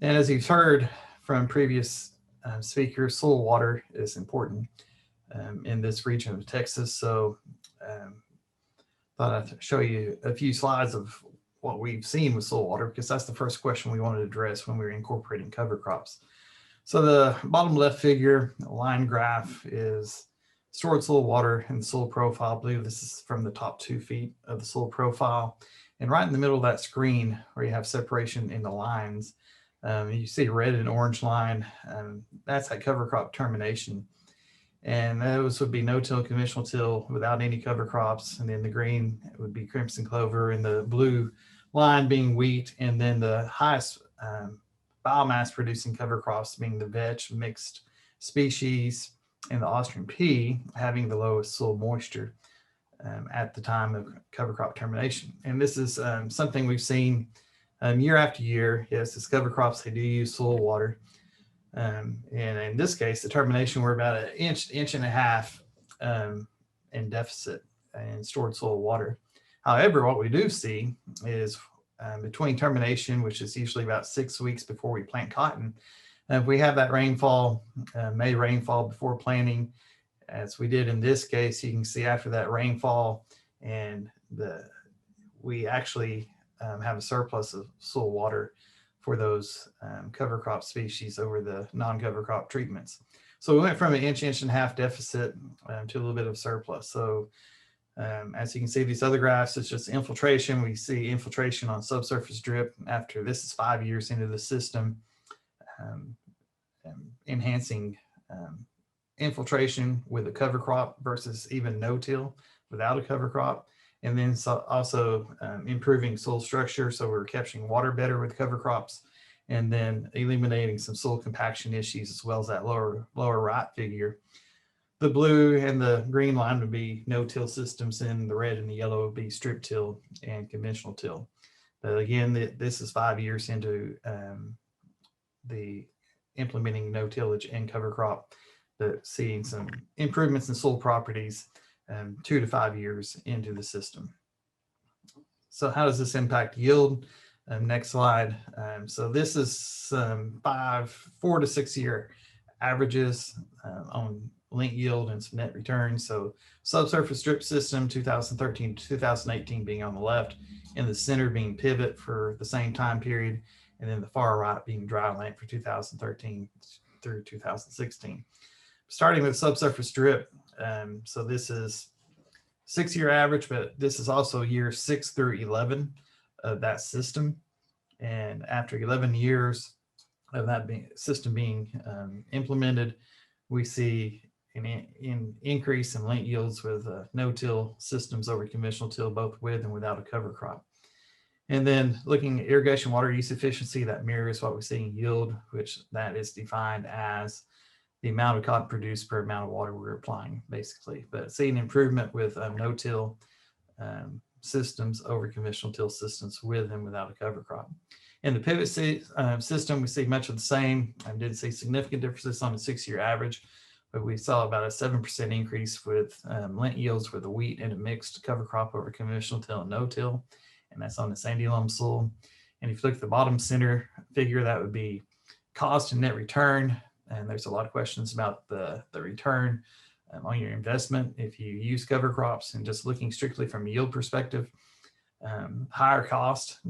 And as you've heard from previous speakers, soil water is important in this region of Texas. So thought I'd show you a few slides of what we've seen with soil water, because that's the first question we wanted to address when we were incorporating cover crops. So the bottom left figure, line graph, is stored soil water and soil profile. I believe this is from the top 2 feet of the soil profile. And right in the middle of that screen where you have separation in the lines, you see a red and orange line. That's that cover crop termination. And those would be no-till, conventional till without any cover crops. And then the green would be crimson clover, and the blue line being wheat. And then the highest biomass producing cover crops being the vetch, mixed species, and the Austrian pea, having the lowest soil moisture at the time of cover crop termination. And this is something we've seen year after year. Yes, as cover crops, they do use soil water. And in this case, the termination, we're about an inch and a half in deficit in stored soil water. However, what we do see is between termination, which is usually about 6 weeks before we plant cotton, if we have that rainfall, May rainfall before planting, as we did in this case, you can see after that rainfall, and we actually have a surplus of soil water for those cover crop species over the non-cover crop treatments. So we went from an inch and a half deficit to a little bit of surplus. So as you can see, these other graphs, it's just infiltration. We see infiltration on subsurface drip after this is 5 years into the system, enhancing infiltration with a cover crop versus even no-till without a cover crop. And then also improving soil structure. So we're capturing water better with cover crops, and then eliminating some soil compaction issues, as well as that lower right figure. The blue and the green line would be no-till systems, and the red and the yellow would be strip till and conventional till. But again, this is 5 years into the implementing no tillage and cover crop, but seeing some improvements in soil properties 2 to 5 years into the system. So how does this impact yield? Next slide. So this is 4 to 6 year averages on link yield and some net return. So subsurface drip system 2013 to 2018 being on the left, in the center being pivot for the same time period, and then the far right being dryland for 2013 through 2016. Starting with subsurface drip, so this is 6 year average, but this is also year 6 through 11 of that system. And after 11 years of that system being implemented, we see an increase in link yields with no-till systems over conventional till, both with and without a cover crop. And then looking at irrigation water use efficiency, that mirrors what we see in yield, which that is defined as the amount of cotton produced per amount of water we're applying, basically. But seeing improvement with no-till systems over conventional till systems with and without a cover crop. In the pivot system, we see much of the same. I did see significant differences on a 6 year average, but we saw about a 7% increase with lint yields with a wheat and a mixed cover crop over conventional till and no-till, and that's on the sandy loam soil. And if you look at the bottom center figure, that would be cost and net return. And there's a lot of questions about the return on your investment if you use cover crops. And just looking strictly from a yield perspective, higher cost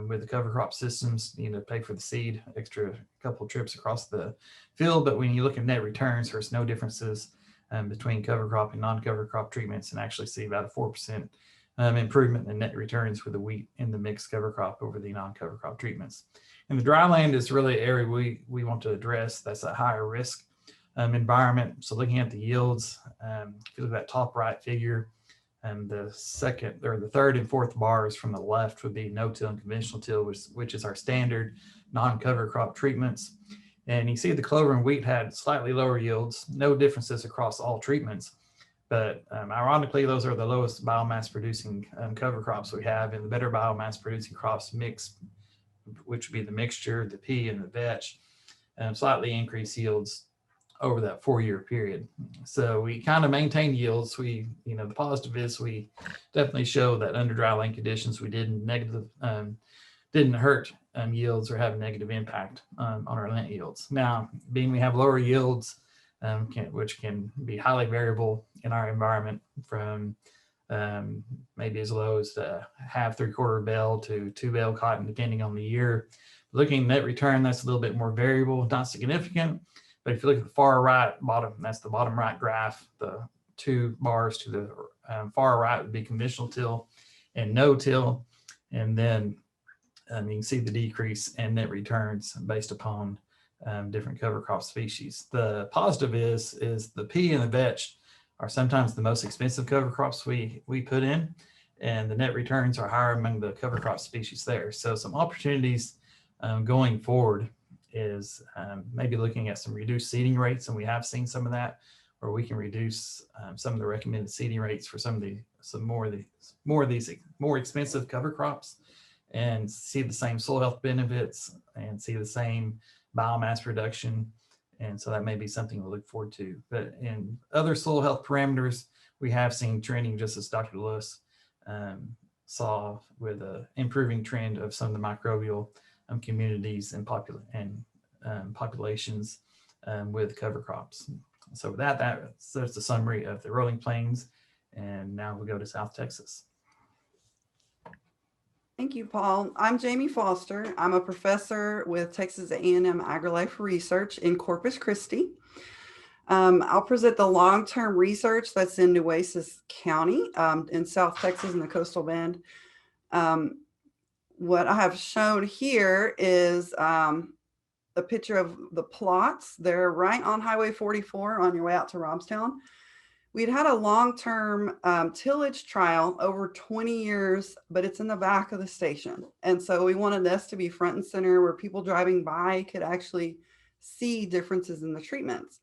with the cover crop systems, pay for the seed, extra couple trips across the field. But when you look at net returns, there's no differences between cover crop and non-cover crop treatments, and actually see about a 4% improvement in net returns with the wheat in the mixed cover crop over the non-cover crop treatments. And the dry land is really an area we want to address. That's a higher risk environment. So looking at the yields, if you look at that top right figure, and the second or the third and fourth bars from the left would be no-till and conventional till, which is our standard non-cover crop treatments. And you see the clover and wheat had slightly lower yields, no differences across all treatments. But ironically, those are the lowest biomass producing cover crops we have, and the better biomass producing crops mix, which would be the mixture, the pea and the vetch, slightly increased yields over that 4-year period. So we kind of maintain yields. The positive is we definitely show that under dry land conditions, we didn't hurt yields or have a negative impact on our Lent yields. Now, being we have lower yields, which can be highly variable in our environment, from maybe as low as half, 3/4 bale to 2 bale cotton, depending on the year. Looking at net return, that's a little bit more variable, not significant. But if you look at the far right bottom, that's the bottom right graph. The 2 bars to the far right would be conventional till and no-till. And then you can see the decrease in net returns based upon different cover crop species. The positive is the pea and the vetch are sometimes the most expensive cover crops we put in, and the net returns are higher among the cover crop species there. So some opportunities going forward is maybe looking at some reduced seeding rates, and we have seen some of that, where we can reduce some of the recommended seeding rates for some more of these more expensive cover crops, and see the same soil health benefits and see the same biomass reduction. And so that may be something to look forward to. But in other soil health parameters, we have seen trending, just as Dr. Lewis saw, with an improving trend of some of the microbial communities and populations with cover crops. So with that's the summary of the rolling plains. And now we'll go to South Texas. Thank you, Paul. I'm Jamie Foster. I'm a professor with Texas A&M AgriLife Research in Corpus Christi. I'll present the long-term research that's in Nueces County in South Texas in the coastal bend. What I have shown here is a picture of the plots. They're right on Highway 44 on your way out to Robstown. We'd had a long-term tillage trial over 20 years, but it's in the back of the station. And so we wanted this to be front and center, where people driving by could actually see differences in the treatments.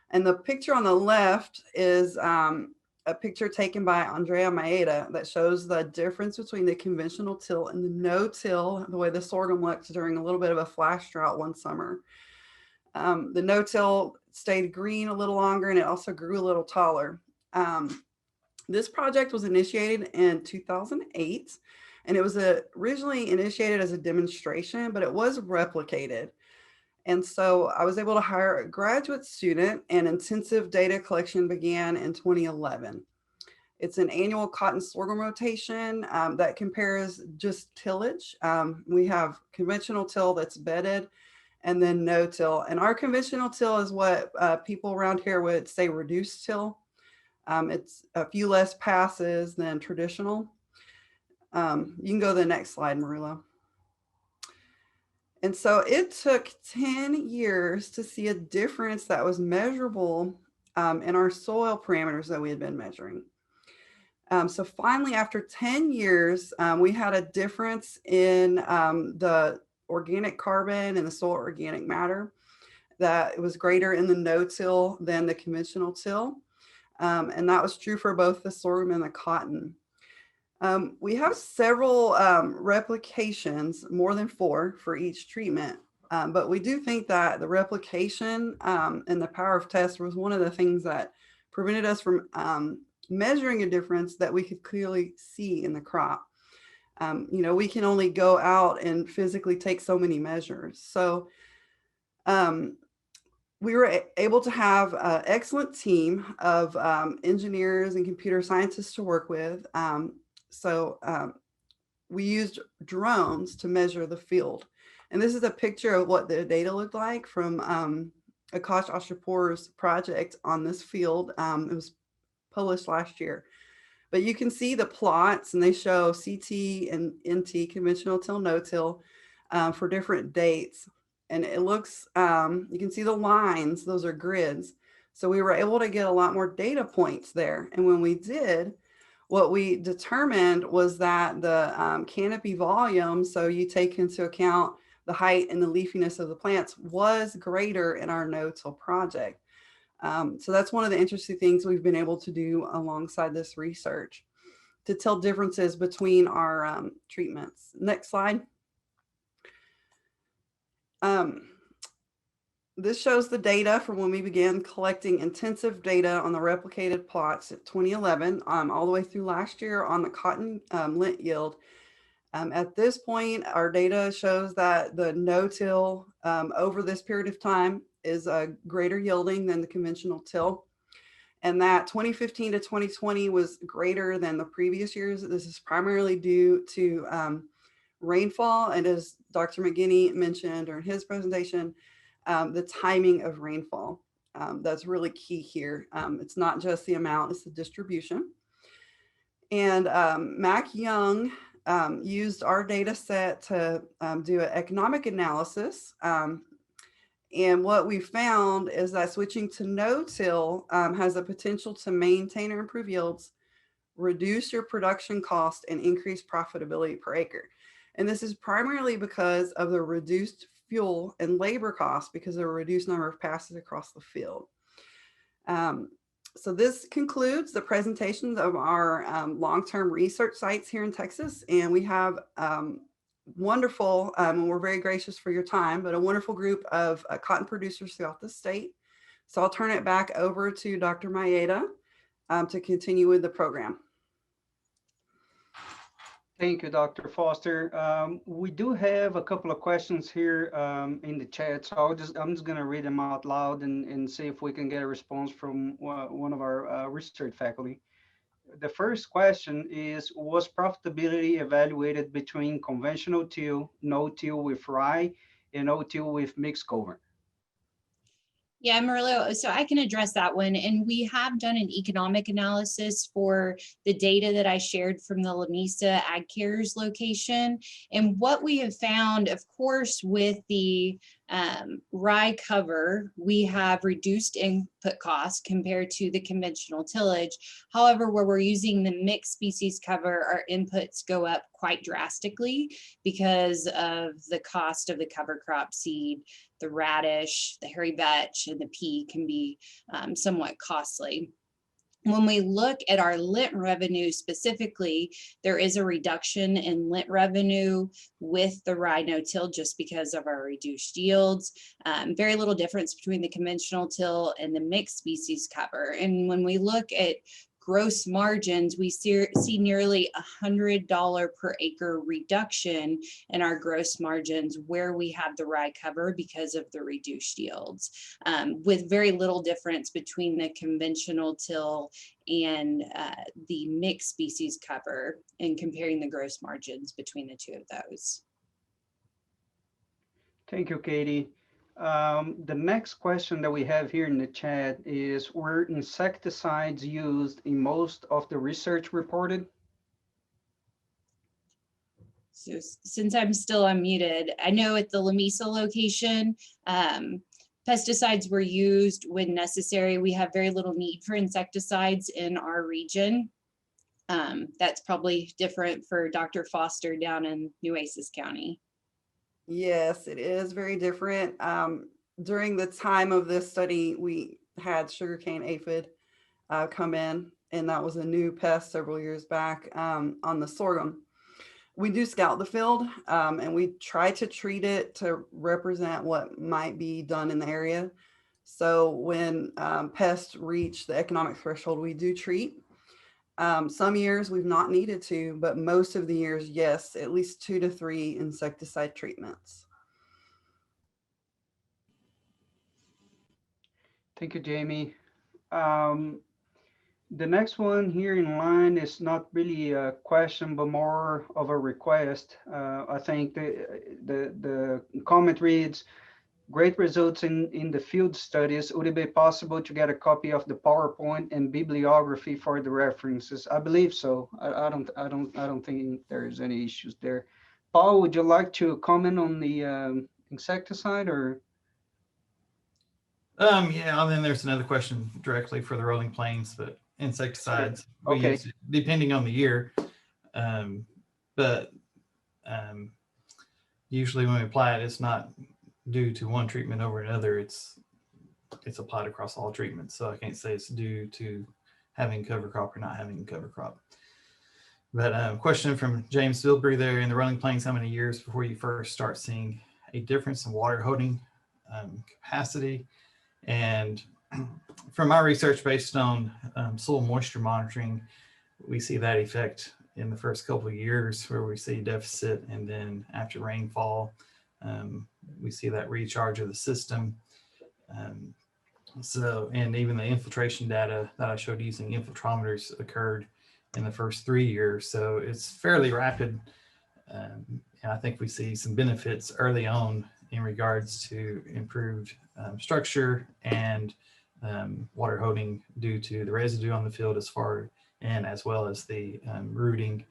And the picture on the left is a picture taken by Andrea Maeda that shows the difference between the conventional till and the no-till, the way the sorghum looked during a little bit of a flash drought one summer. The no-till stayed green a little longer, and it also grew a little taller. This project was initiated in 2008, and it was originally initiated as a demonstration, but it was replicated. And so I was able to hire a graduate student, and intensive data collection began in 2011. It's an annual cotton sorghum rotation that compares just tillage. We have conventional till that's bedded, and then no-till. And our conventional till is what people around here would say reduced till. It's a few less passes than traditional. You can go to the next slide, Marula. And so it took 10 years to see a difference that was measurable in our soil parameters that we had been measuring. So finally, after 10 years, we had a difference in the organic carbon and the soil organic matter that it was greater in the no-till than the conventional till. And that was true for both the sorghum and the cotton. We have several replications, more than 4 for each treatment. But we do think that the replication and the power of test was one of the things that prevented us from measuring a difference that we could clearly see in the crop. We can only go out and physically take so many measures. So we were able to have an excellent team of engineers and computer scientists to work with. We used drones to measure the field. And this is a picture of what the data looked like from Akash Ashapur's project on this field. It was published last year. But you can see the plots, and they show CT and NT, conventional till, no-till, for different dates. And it looks, you can see the lines, those are grids. So we were able to get a lot more data points there. And when we did, what we determined was that the canopy volume, so you take into account the height and the leafiness of the plants, was greater in our no-till project. So that's one of the interesting things we've been able to do alongside this research, to tell differences between our treatments. Next slide. This shows the data from when we began collecting intensive data on the replicated plots at 2011, all the way through last year on the cotton lint yield. At this point, our data shows that the no-till over this period of time is greater yielding than the conventional till, and that 2015 to 2020 was greater than the previous years. This is primarily due to rainfall, and as Dr. McGinney mentioned during his presentation, the timing of rainfall. That's really key here. It's not just the amount, it's the distribution. And Mac Young used our data set to do an economic analysis. And what we found is that switching to no-till has the potential to maintain or improve yields, reduce your production cost, and increase profitability per acre. And this is primarily because of the reduced fuel and labor costs because of a reduced number of passes across the field. So this concludes the presentations of our long-term research sites here in Texas. And we have wonderful, and we're very gracious for your time, but a wonderful group of cotton producers throughout the state. So I'll turn it back over to Dr. Maeda to continue with the program. Thank you, Dr. Foster. We do have a couple of questions here in the chat, so I'm just going to read them out loud and see if we can get a response from one of our research faculty. The first question is, was profitability evaluated between conventional till, no-till with rye, and no-till with mixed cover? Yeah, Murillo, so I can address that one. And we have done an economic analysis for the data that I shared from the Lamesa Ag Cares location. And what we have found, of course, with the rye cover, we have reduced input costs compared to the conventional tillage. However, where we're using the mixed species cover, our inputs go up quite drastically because of the cost of the cover crop seed. The radish, the hairy vetch, and the pea can be somewhat costly. When we look at our lint revenue specifically, there is a reduction in lint revenue with the rye no-till just because of our reduced yields. Very little difference between the conventional till and the mixed species cover. And when we look at gross margins, we see nearly $100 per acre reduction in our gross margins where we have the rye cover because of the reduced yields, with very little difference between the conventional till and the mixed species cover, and comparing the gross margins between the two of those. Thank you, Katie. The next question that we have here in the chat is, were insecticides used in most of the research reported? So since I'm still unmuted, I know at the Lamesa location, pesticides were used when necessary. We have very little need for insecticides in our region. That's probably different for Dr. Foster down in Nueces County. Yes, it is very different. During the time of this study, we had sugarcane aphid come in, and that was a new pest several years back on the sorghum. We do scout the field, and we try to treat it to represent what might be done in the area. So when pests reach the economic threshold, we do treat. Some years we've not needed to, but most of the years, yes, at least 2 to 3 insecticide treatments. Thank you, Jamie. The next one here in line is not really a question, but more of a request. I think the comment reads, great results in the field studies. Would it be possible to get a copy of the PowerPoint and bibliography for the references? I believe so. I don't think there's any issues there. Paul, would you like to comment on the insecticide or? Yeah, and then there's another question directly for the rolling plains, but insecticides, we Okay. use it depending on the year. But usually when we apply it, it's not due to one treatment over another. It's applied across all treatments. So I can't say it's due to having cover crop or not having cover crop. But question from James Silbury there, in the rolling plains, how many years before you first start seeing a difference in water holding capacity? And from my research based on soil moisture monitoring, we see that effect in the first couple of years where we see deficit, and then after rainfall, we see that recharge of the system. And even the infiltration data that I showed using infiltrometers occurred in the first 3 years. So it's fairly rapid. And I think we see some benefits early on in regards to improved structure and water holding due to the residue on the field as well as the rooting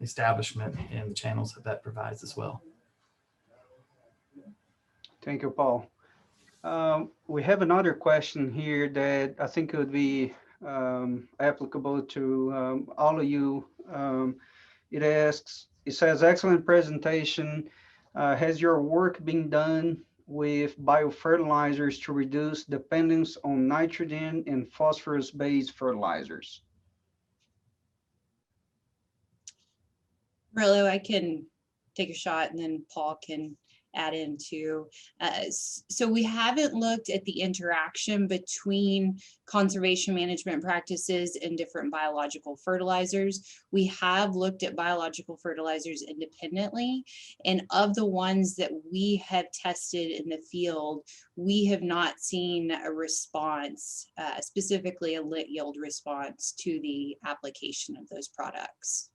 establishment and the channels that provides as well. Thank you, Paul. We have another question here that I think would be applicable to all of you. It says, excellent presentation. Has your work been done with biofertilizers to reduce dependence on nitrogen and phosphorus-based fertilizers? Murillo, I can take a shot and then Paul can add in too. So we haven't looked at the interaction between conservation management practices and different biological fertilizers. We have looked at biological fertilizers independently, and of the ones that we have tested in the field, we have not seen a response, specifically a lit yield response to the application of those products.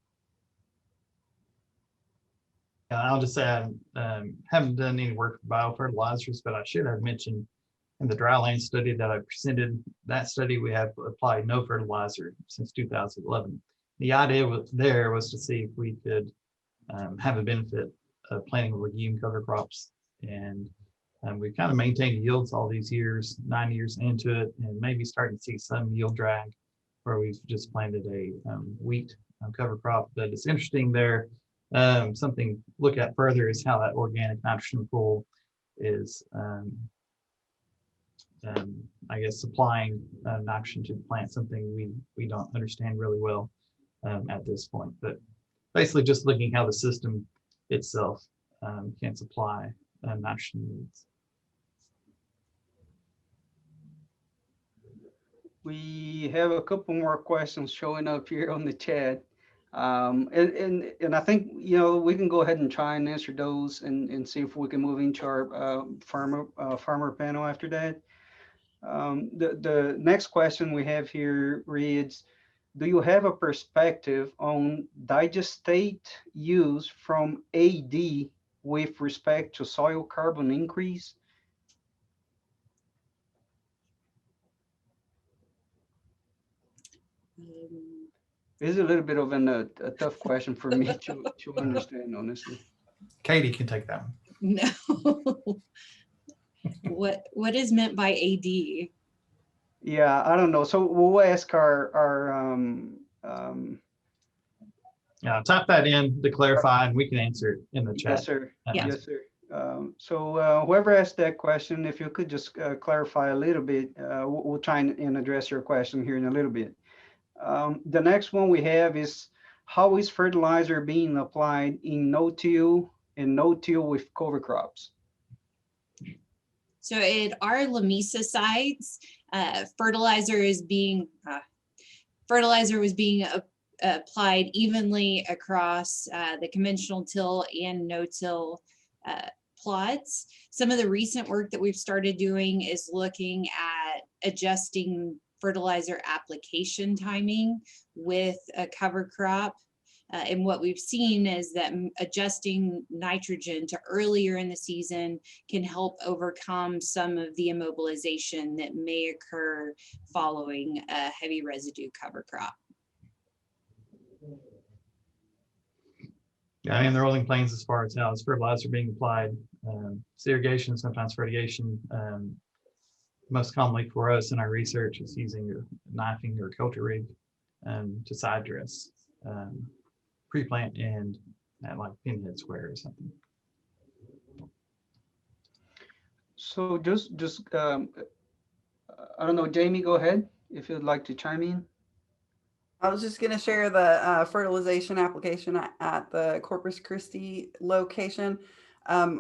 I'll just say I haven't done any work with biofertilizers, but I should have mentioned in the dryland study that I presented, that study we have applied no fertilizer since 2011. The idea was to see if we could have a benefit of planting legume cover crops. And we've kind of maintained yields all these years, 9 years into it, and maybe starting to see some yield drag where we've just planted a wheat cover crop. But it's interesting there. Something to look at further is how that organic nitrogen pool is, I guess, supplying nitrogen to the plant, something we don't understand really well at this point. But basically just looking how the system itself can supply nitrogen needs. We have a couple more questions showing up here on the chat. And I think, you know, we can go ahead and try and answer those and see if we can move into our farmer panel after that. The next question we have here reads, do you have a perspective on digestate use from AD with respect to soil carbon increase? This is a little bit of a tough question for me to understand, honestly. Katie can take that one. No. What is meant by AD? Yeah, I don't know. So we'll ask our yeah, type that in to clarify, and we can answer it in the chat. Yes, sir. Yeah. Yes, sir. So whoever asked that question, if you could just clarify a little bit, we'll try and address your question here in a little bit. The next one we have is, how is fertilizer being applied in no-till and no-till with cover crops? So at our Lamesa sites, fertilizer was being applied evenly across the conventional till and no-till plots. Some of the recent work that we've started doing is looking at adjusting fertilizer application timing with a cover crop. And what we've seen is that adjusting nitrogen to earlier in the season can help overcome some of the immobilization that may occur following a heavy residue cover crop. Yeah, in the rolling plains, as far as how it's fertilizer being applied, it's irrigation, sometimes fertigation. Most commonly for us in our research is using a knifing or culture rig to side dress pre-plant and at like pinhead square or something. So I don't know, Jamie, go ahead if you'd like to chime in. I was just going to share the fertilization application at the Corpus Christi location.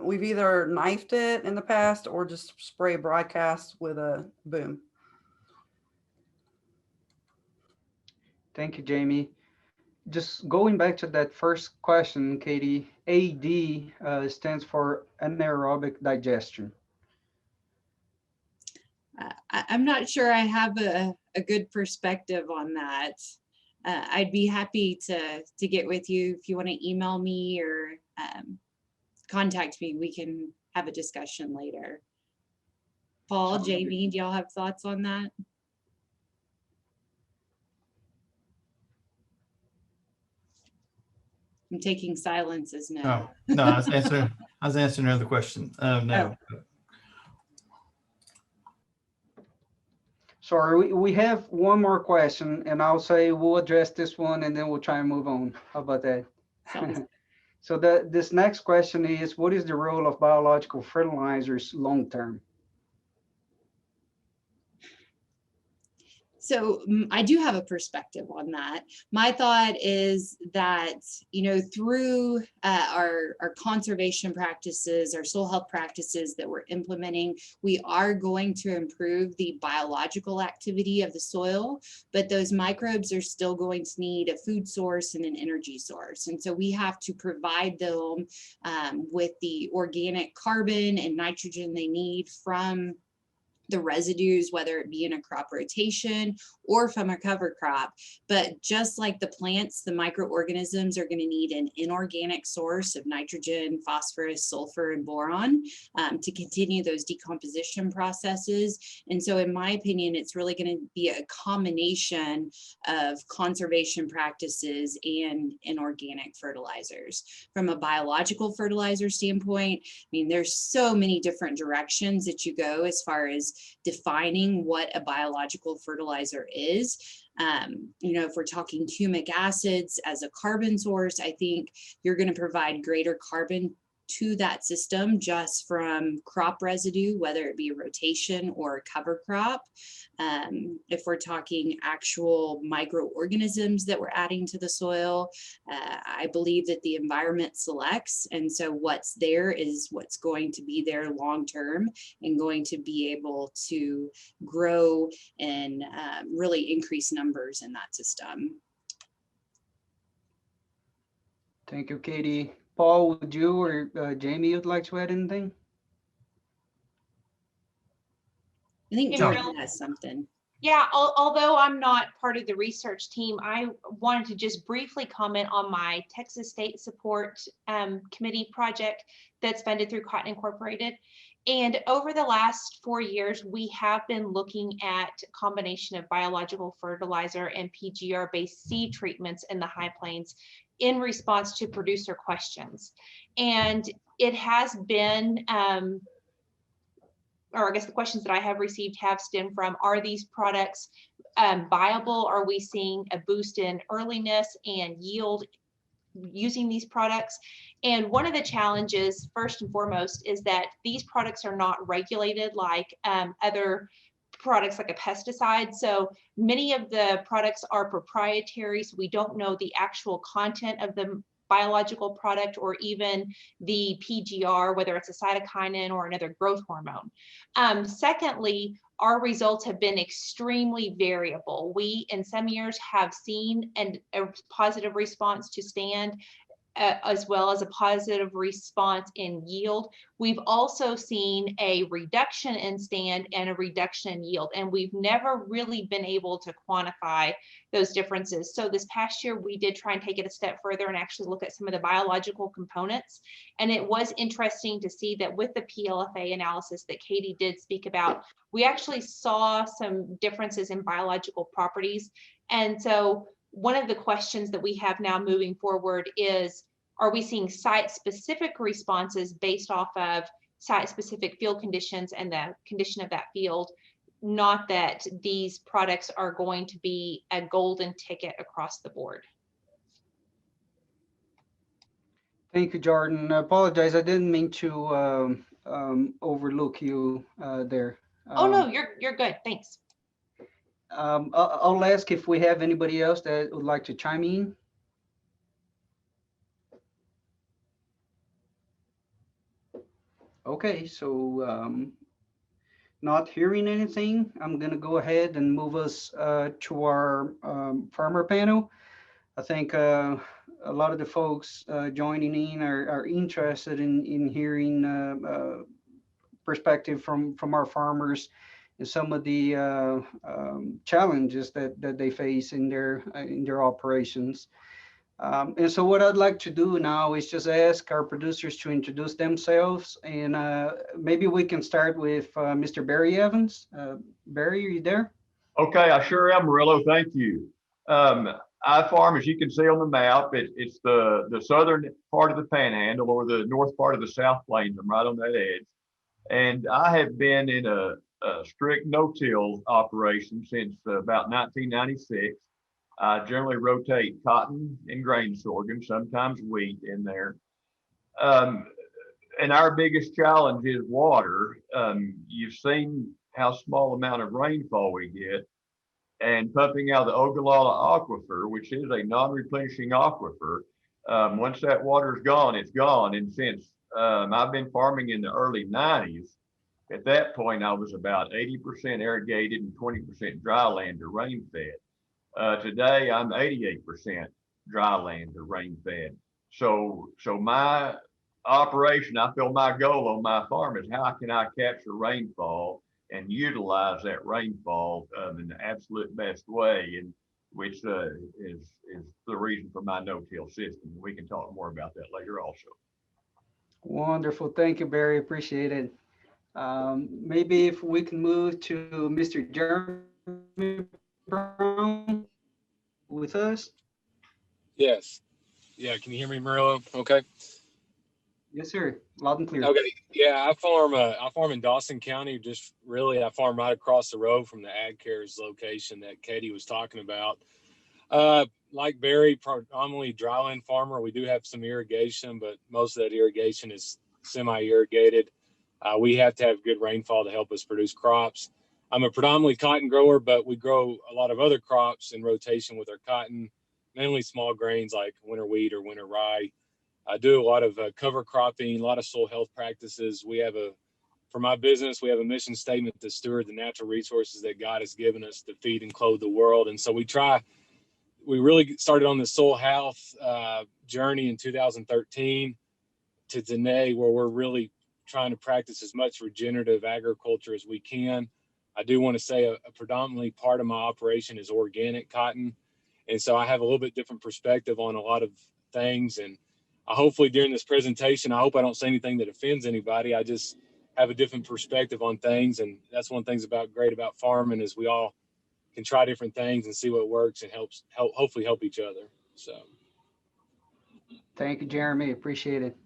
We've either knifed it in the past or just spray broadcast with a boom. Thank you, Jamie. Just going back to that first question, Katie, AD stands for anaerobic digestion. I'm not sure I have a good perspective on that. I'd be happy to get with you if you want to email me or contact me. We can have a discussion later. Paul, Jamie, do y'all have thoughts on that? I'm taking silence as no. Oh, no, I was answering another question. No. Oh. Sorry, we have one more question, and I'll say we'll address this one and then we'll try and move on. How about that? So this next question is, what is the role of biological fertilizers long term? So I do have a perspective on that. My thought is that, through our conservation practices, our soil health practices that we're implementing, we are going to improve the biological activity of the soil, but those microbes are still going to need a food source and an energy source. And so we have to provide them with the organic carbon and nitrogen they need from the residues, whether it be in a crop rotation or from a cover crop. But just like the plants, the microorganisms are going to need an inorganic source of nitrogen, phosphorus, sulfur, and boron to continue those decomposition processes. And so in my opinion, it's really going to be a combination of conservation practices and inorganic fertilizers. From a biological fertilizer standpoint, I mean, there's so many different directions that you go as far as defining what a biological fertilizer is. If we're talking humic acids as a carbon source, I think you're going to provide greater carbon to that system just from crop residue, whether it be a rotation or a cover crop. If we're talking actual microorganisms that we're adding to the soil, I believe that the environment selects, and so what's there is what's going to be there long term and going to be able to grow and really increase numbers in that system. Thank you, Katie. Paul, would you or Jamie, you'd like to add anything? I think Hey, Jordan Marilla. has something. Yeah, although I'm not part of the research team, I wanted to just briefly comment on my Texas State Support Committee project that's funded through Cotton Incorporated. And over the last 4 years, we have been looking at a combination of biological fertilizer and PGR-based seed treatments in the High Plains in response to producer questions. And it has been, or I guess the questions that I have received have stemmed from, are these products viable? Are we seeing a boost in earliness and yield using these products? And one of the challenges, first and foremost, is that these products are not regulated like other products like a pesticide. So many of the products are proprietary, so we don't know the actual content of the biological product or even the PGR, whether it's a cytokinin or another growth hormone. Secondly, our results have been extremely variable. We, in some years, have seen a positive response to stand as well as a positive response in yield. We've also seen a reduction in stand and a reduction in yield, and we've never really been able to quantify those differences. So this past year, we did try and take it a step further and actually look at some of the biological components. And it was interesting to see that with the PLFA analysis that Katie did speak about, we actually saw some differences in biological properties. And so one of the questions that we have now moving forward is, are we seeing site-specific responses based off of site-specific field conditions and the condition of that field, not that these products are going to be a golden ticket across the board? Thank you, Jordan. I apologize. I didn't mean to overlook you there. Oh, no, you're good. Thanks. I'll ask if we have anybody else that would like to chime in. Okay, so not hearing anything, I'm going to go ahead and move us to our farmer panel. I think a lot of the folks joining in are interested in hearing perspective from our farmers and some of the challenges that they face in their operations. And so what I'd like to do now is just ask our producers to introduce themselves, and maybe we can start with Mr. Barry Evans. Barry, are you there? Okay, I sure am, Murillo. Thank you. I farm, as you can see on the map, it's the southern part of the Panhandle, or the north part of the South Plains. I'm right on that edge. And I have been in a strict no-till operation since about 1996. I generally rotate cotton and grain sorghum, sometimes wheat in there. And our biggest challenge is water. You've seen how small amount of rainfall we get, and pumping out of the Ogallala Aquifer, which is a non-replenishing aquifer. Once that water's gone, it's gone. And since I've been farming in the early 90s, at that point, I was about 80% irrigated and 20% dry land or rain fed. Today, I'm 88% dry land or rain fed. So my operation, I feel my goal on my farm is how can I capture rainfall and utilize that rainfall in the absolute best way, and which is the reason for my no-till system. We can talk more about that later also. Wonderful. Thank you, Barry. Appreciate it. Maybe if we can move to Mr. Jeremy Brown with us. Yes. Yeah. Can you hear me, Murillo? Okay. Yes, sir. Loud and clear. Okay. Yeah, I farm in Dawson County. I farm right across the road from the Ag Cares location that Katie was talking about. Like Barry, predominantly dryland farmer. We do have some irrigation, but most of that irrigation is semi-irrigated. We have to have good rainfall to help us produce crops. I'm a predominantly cotton grower, but we grow a lot of other crops in rotation with our cotton, mainly small grains like winter wheat or winter rye. I do a lot of cover cropping, a lot of soil health practices. For my business, we have a mission statement to steward the natural resources that God has given us to feed and clothe the world. And so we really started on the soil health journey in 2013 to today, where we're really trying to practice as much regenerative agriculture as we can. I do want to say a predominantly part of my operation is organic cotton. And so I have a little bit different perspective on a lot of things. And hopefully during this presentation, I hope I don't say anything that offends anybody. I just have a different perspective on things. And that's one of the things great about farming is we all can try different things and see what works and hopefully help each other. So. Thank you, Jeremy. Appreciate it.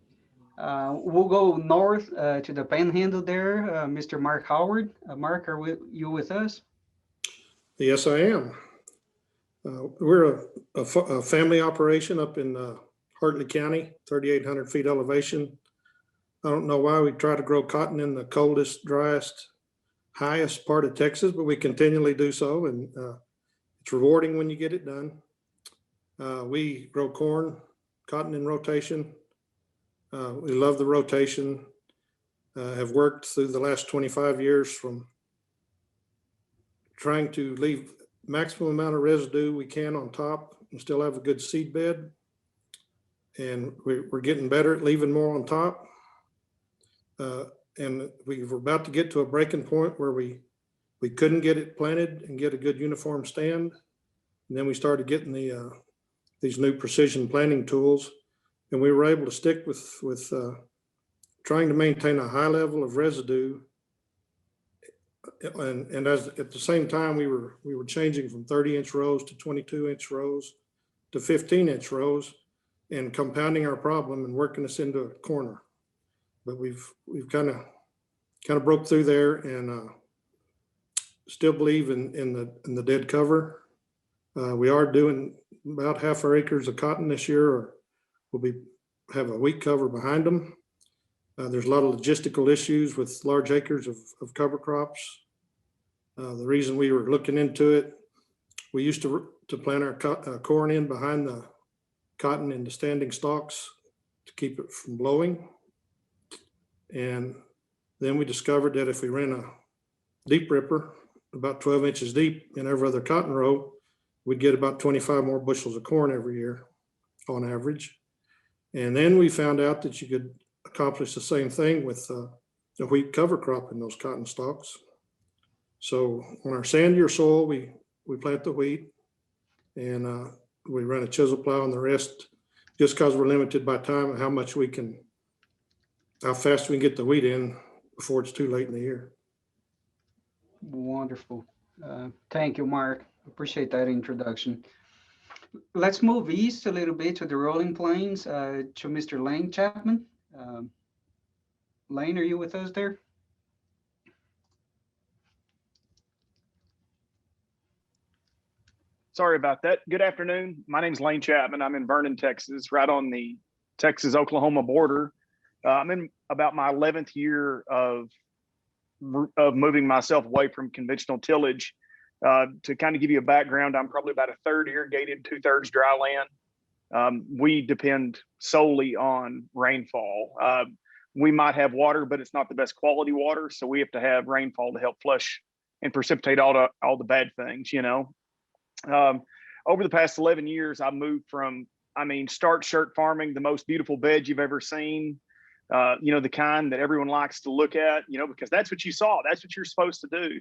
We'll go north to the Panhandle there. Mr. Mark Howard. Mark, are you with us? Yes, I am. We're a family operation up in Hartley County, 3,800 feet elevation. I don't know why we try to grow cotton in the coldest, driest, highest part of Texas, but we continually do so, and it's rewarding when you get it done. We grow corn, cotton in rotation. We love the rotation. Have worked through the last 25 years from trying to leave maximum amount of residue we can on top and still have a good seed bed. and we're getting better at leaving more on top. And we were about to get to a breaking point where we couldn't get it planted and get a good uniform stand. And then we started getting these new precision planting tools, and we were able to stick with trying to maintain a high level of residue. And as at the same time, we were changing from 30-inch rows to 22-inch rows to 15-inch rows, and compounding our problem and working us into a corner. But we've kind of broke through there, and still believe in the dead cover. We are doing about half our acres of cotton this year, or we'll have a wheat cover behind them. There's a lot of logistical issues with large acres of cover crops. The reason we were looking into it, we used to plant our corn in behind the cotton into standing stalks to keep it from blowing. And then we discovered that if we ran a deep ripper about 12 inches deep in every other cotton row, we'd get about 25 more bushels of corn every year on average. And then we found out that you could accomplish the same thing with the wheat cover crop in those cotton stalks. So on our sandier soil, we plant the wheat, and we run a chisel plow, and the rest, just because we're limited by time, how fast we can get the wheat in before it's too late in the year. Wonderful. Thank you, Mark. Appreciate that introduction. Let's move east a little bit to the rolling plains, to Mr. Layne Chapman. Layne, are you with us there? Sorry about that. Good afternoon. My name is Layne Chapman. I'm in Vernon, Texas, right on the Texas-Oklahoma border. I'm in about my 11th year of moving myself away from conventional tillage. To kind of give you a background, I'm probably about a third irrigated, 2/3 dry land. We depend solely on rainfall. We might have water, but it's not the best quality water, so we have to have rainfall to help flush and precipitate all the bad things, you know. Over the past 11 years, I moved from, start shirt farming, the most beautiful bed you've ever seen, the kind that everyone likes to look at, because that's what you saw, that's what you're supposed to do.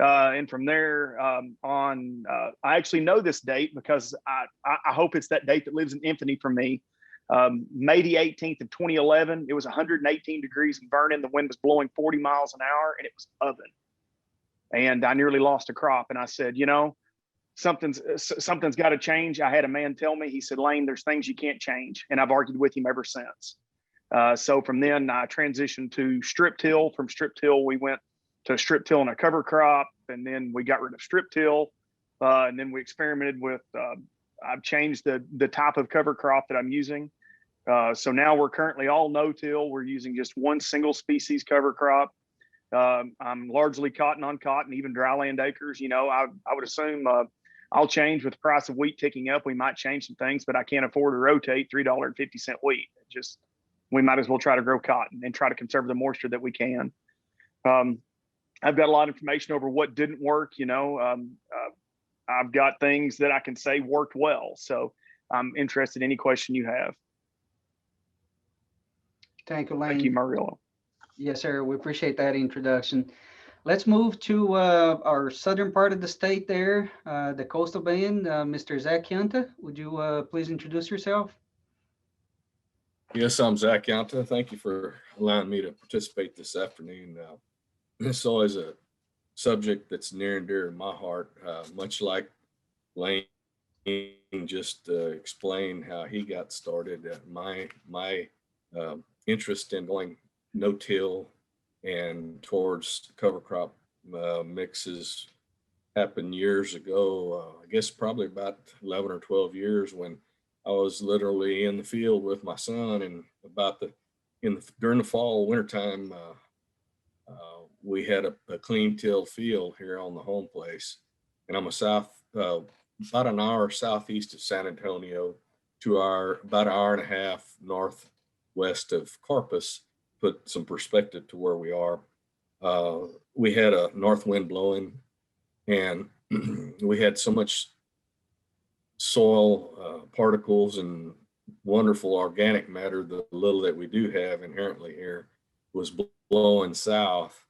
And from there on, I actually know this date because I hope it's that date that lives in infamy for me. May the 18th of 2011, it was 118 degrees in Vernon. The wind was blowing 40 miles an hour, and it was oven. And I nearly lost a crop. And I said, something's got to change. I had a man tell me, he said, Layne, there's things you can't change. And I've argued with him ever since. So from then I transitioned to strip till. From strip till, we went to strip till and a cover crop. And then we got rid of strip till. And then we experimented with, I've changed the type of cover crop that I'm using. So now we're currently all no-till. We're using just one single species cover crop. I'm largely cotton on cotton, even dryland acres. I would assume I'll change with the price of wheat ticking up. We might change some things, but I can't afford to rotate $3.50 wheat. We might as well try to grow cotton and try to conserve the moisture that we can. I've got a lot of information over what didn't work. I've got things that I can say worked well. So I'm interested in any question you have. Thank you, Layne. Thank you, Mariella. Yes, sir. We appreciate that introduction. Let's move to our southern part of the state there, the coastal band. Mr. Zack Yanta, would you please introduce yourself? Yes, I'm Zack Yanta. Thank you for allowing me to participate this afternoon. It's always a subject that's near and dear to my heart, much like Layne just explained how he got started. My interest in going no-till and towards cover crop mixes happened years ago. I guess probably about 11 or 12 years, when I was literally in the field with my son, and during the fall, wintertime, we had a clean till field here on the home place, and I'm about an hour southeast of San Antonio, about an hour and a half northwest of Corpus. Put some perspective to where we are. We had a north wind blowing, and we had so much soil particles and wonderful organic matter, the little that we do have inherently here, was blowing south,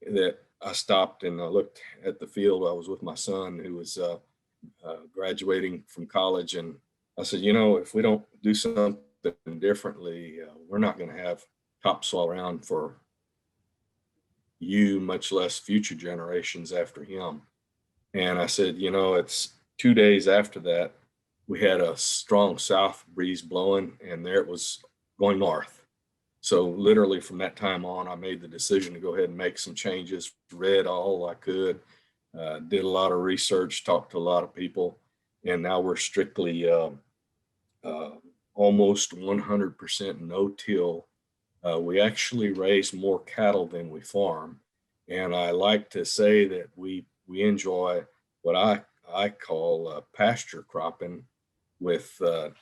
that I stopped and I looked at the field. I was with my son who was graduating from college, and I said, you know, if we don't do something differently, we're not going to have topsoil around for you, much less future generations after him. And I said, you know, it's 2 days after that, we had a strong south breeze blowing, and there it was going north. So literally from that time on, I made the decision to go ahead and make some changes, read all I could, did a lot of research, talked to a lot of people, and now we're strictly almost 100% no-till. We actually raise more cattle than we farm. And I like to say that we enjoy what I call pasture cropping with a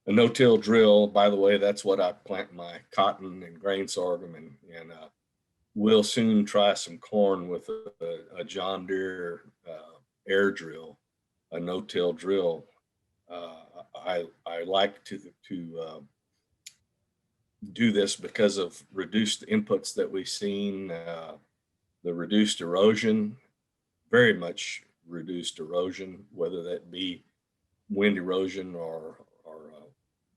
no-till drill. By the way, that's what I plant my cotton and grain sorghum, and we'll soon try some corn with a John Deere air drill, a no-till drill. I like to do this because of reduced inputs that we've seen, the reduced erosion, very much reduced erosion, whether that be wind erosion or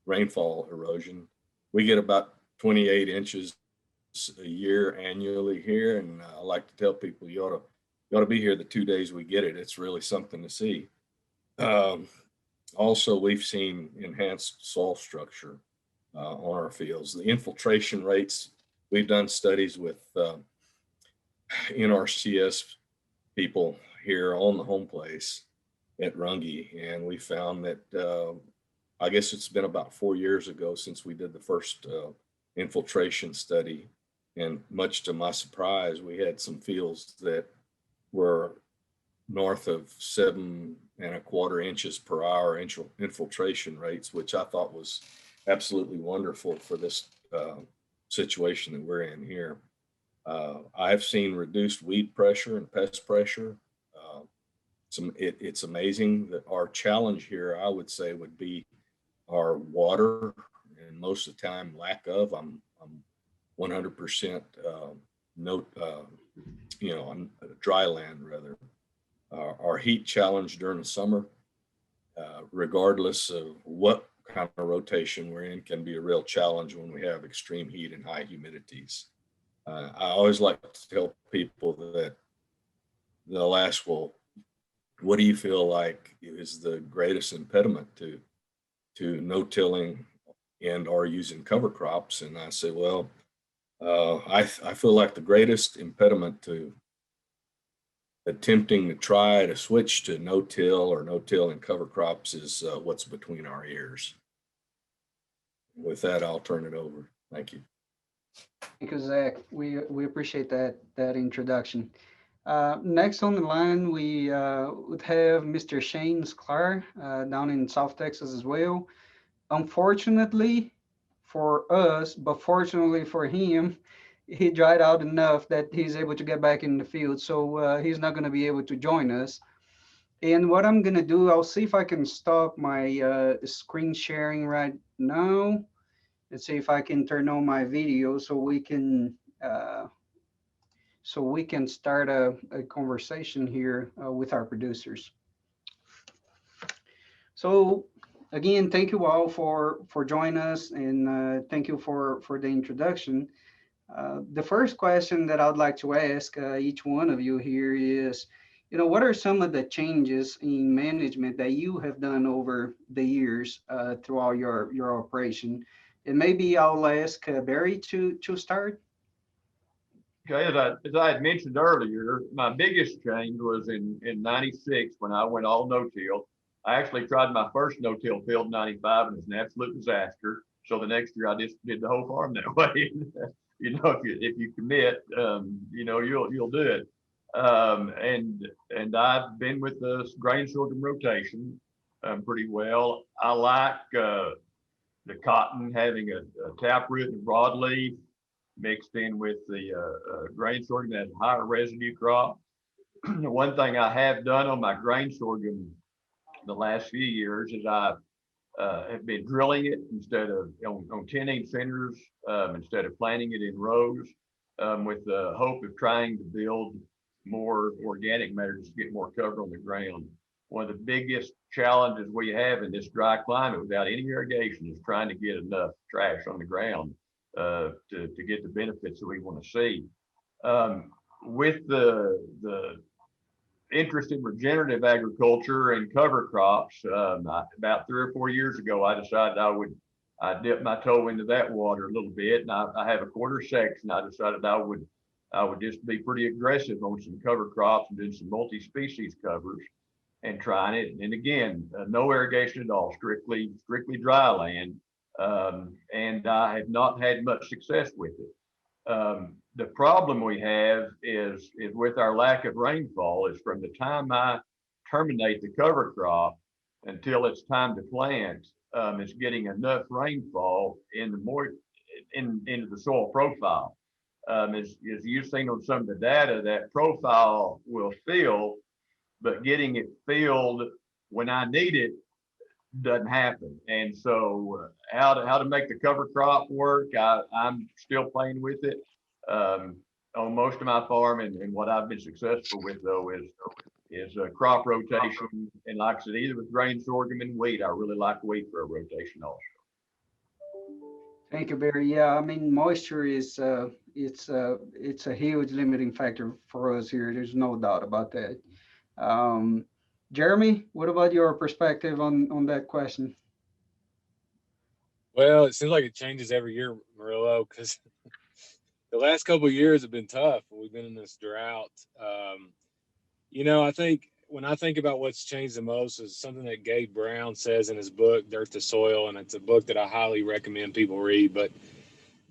rainfall erosion. We get about 28 inches a year annually here, and I like to tell people you ought to be here the 2 days we get it. It's really something to see. Also, we've seen enhanced soil structure on our fields. The infiltration rates, we've done studies with NRCS people here on the home place at Runge, and we found that I guess it's been about 4 years ago since we did the first infiltration study, and much to my surprise, we had some fields that were north of 7¼ inches per hour infiltration rates, which I thought was absolutely wonderful for this situation that we're in here. I've seen reduced weed pressure and pest pressure. It's amazing that our challenge here, I would say, would be our water, and most of the time lack of. I'm 100% on dry land rather. Our heat challenge during the summer, regardless of what kind of rotation we're in, can be a real challenge when we have extreme heat and high humidities. I always like to tell people that they'll ask, well, what do you feel like is the greatest impediment to no-tilling and or using cover crops? And I say, well, I feel like the greatest impediment to attempting to try to switch to no-till or no-till and cover crops is what's between our ears. With that, I'll turn it over. Thank you. Thank you, Zach. We appreciate that introduction. Next on the line, we would have Mr. Shane Sklar down in South Texas as well. Unfortunately for us, but fortunately for him, he dried out enough that he's able to get back in the field. So he's not going to be able to join us. And what I'm going to do, I'll see if I can stop my screen sharing right now. Let's see if I can turn on my video so we can start a conversation here with our producers. So again, thank you all for joining us, and thank you for the introduction. The first question that I'd like to ask each one of you here is, what are some of the changes in management that you have done over the years throughout your operation? And maybe I'll ask Barry to start. Okay, as I had mentioned earlier, my biggest change was in 96 when I went all no-till. I actually tried my first no-till field in 95, and it's an absolute disaster. So the next year I just did the whole farm that way. If you commit, you'll do it. And I've been with the grain sorghum rotation pretty well. I like the cotton having a taproot and broadleaf mixed in with the grain sorghum that has a higher residue crop. One thing I have done on my grain sorghum the last few years is I have been drilling it instead of on 10-inch centers, instead of planting it in rows, with the hope of trying to build more organic matters to get more cover on the ground. One of the biggest challenges we have in this dry climate without any irrigation is trying to get enough trash on the ground to get the benefits that we want to see. With the interest in regenerative agriculture and cover crops, about 3 or 4 years ago, I decided I dip my toe into that water a little bit, and I have a quarter section. I decided I would just be pretty aggressive on some cover crops and doing some multi-species covers and trying it. And again, no irrigation at all, strictly dry land, and I have not had much success with it. The problem we have is with our lack of rainfall is from the time I terminate the cover crop until it's time to plant, it's getting enough rainfall into the soil profile. As you've seen on some of the data, that profile will fill, but getting it filled when I need it doesn't happen. And so how to make the cover crop work, I'm still playing with it on most of my farm, and what I've been successful with though is crop rotation, and like I said, either with grain, sorghum, and wheat. I really like wheat for a rotation also. Thank you, Barry. Yeah, I mean, moisture is it's a huge limiting factor for us here. There's no doubt about that. Jeremy, what about your perspective on that question? Well, it seems like it changes every year, Murillo, because the last couple of years have been tough. We've been in this drought. I think when I think about what's changed the most is something that Gabe Brown says in his book, Dirt to Soil, and it's a book that I highly recommend people read. But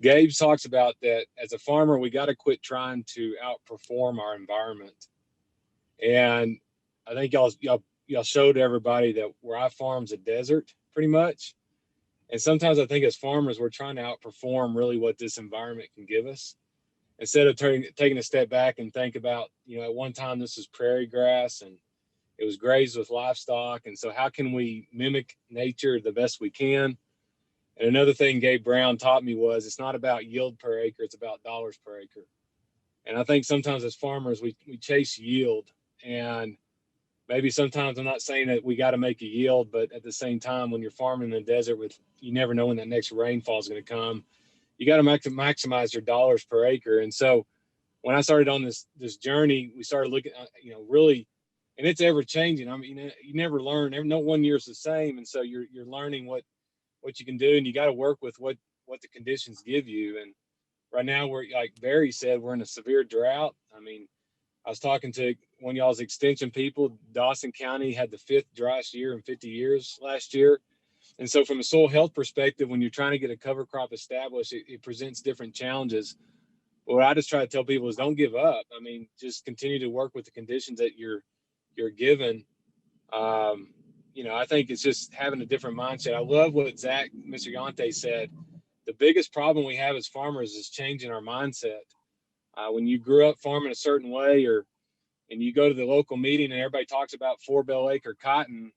Gabe talks about that as a farmer, we got to quit trying to outperform our environment. And I think y'all showed everybody that where I farm's a desert pretty much. And sometimes I think as farmers, we're trying to outperform really what this environment can give us, instead of taking a step back and think about, at one time this was prairie grass and it was grazed with livestock. And so how can we mimic nature the best we can? And another thing Gabe Brown taught me was it's not about yield per acre, it's about dollars per acre. And I think sometimes as farmers, we chase yield, and maybe sometimes I'm not saying that we got to make a yield, but at the same time, when you're farming in the desert you never know when that next rainfall is going to come. You got to maximize your dollars per acre. And so when I started on this journey, we started looking, really, and it's ever changing. I mean, you never learn, no 1 year is the same. And so you're learning what you can do, and you got to work with what the conditions give you. And right now we're, like Barry said, we're in a severe drought. I mean, I was talking to one of y'all's extension people. Dawson County had the 5th driest year in 50 years last year. And so from a soil health perspective, when you're trying to get a cover crop established, it presents different challenges. But what I just try to tell people is don't give up. I mean, just continue to work with the conditions that you're given. I think it's just having a different mindset. I love what Zack, Mr. Yanta said. The biggest problem we have as farmers is changing our mindset. When you grew up farming a certain way, and you go to the local meeting and everybody talks about 4 bale acre cotton,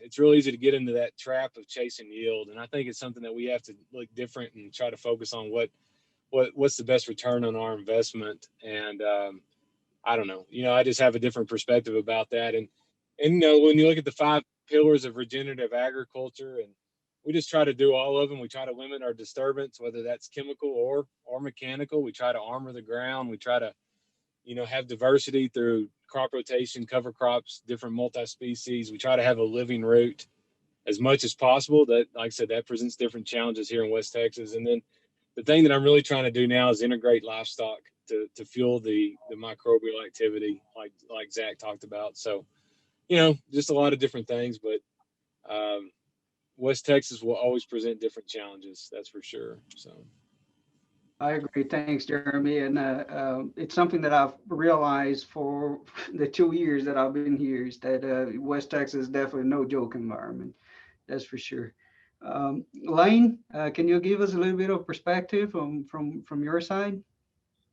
it's real easy to get into that trap of chasing yield. And I think it's something that we have to look different and try to focus on what's the best return on our investment. And I don't know, I just have a different perspective about that. And when you look at the 5 pillars of regenerative agriculture, and we just try to do all of them. We try to limit our disturbance, whether that's chemical or mechanical. We try to armor the ground. We try to, have diversity through crop rotation, cover crops, different multi-species. We try to have a living root as much as possible. That, like I said, that presents different challenges here in West Texas. And then the thing that I'm really trying to do now is integrate livestock to fuel the microbial activity, like Zack talked about. So, just a lot of different things, but West Texas will always present different challenges. That's for sure. So. I agree. Thanks, Jeremy. And it's something that I've realized for the 2 years that I've been here is that West Texas is definitely no joke environment. That's for sure. Layne, can you give us a little bit of perspective from your side?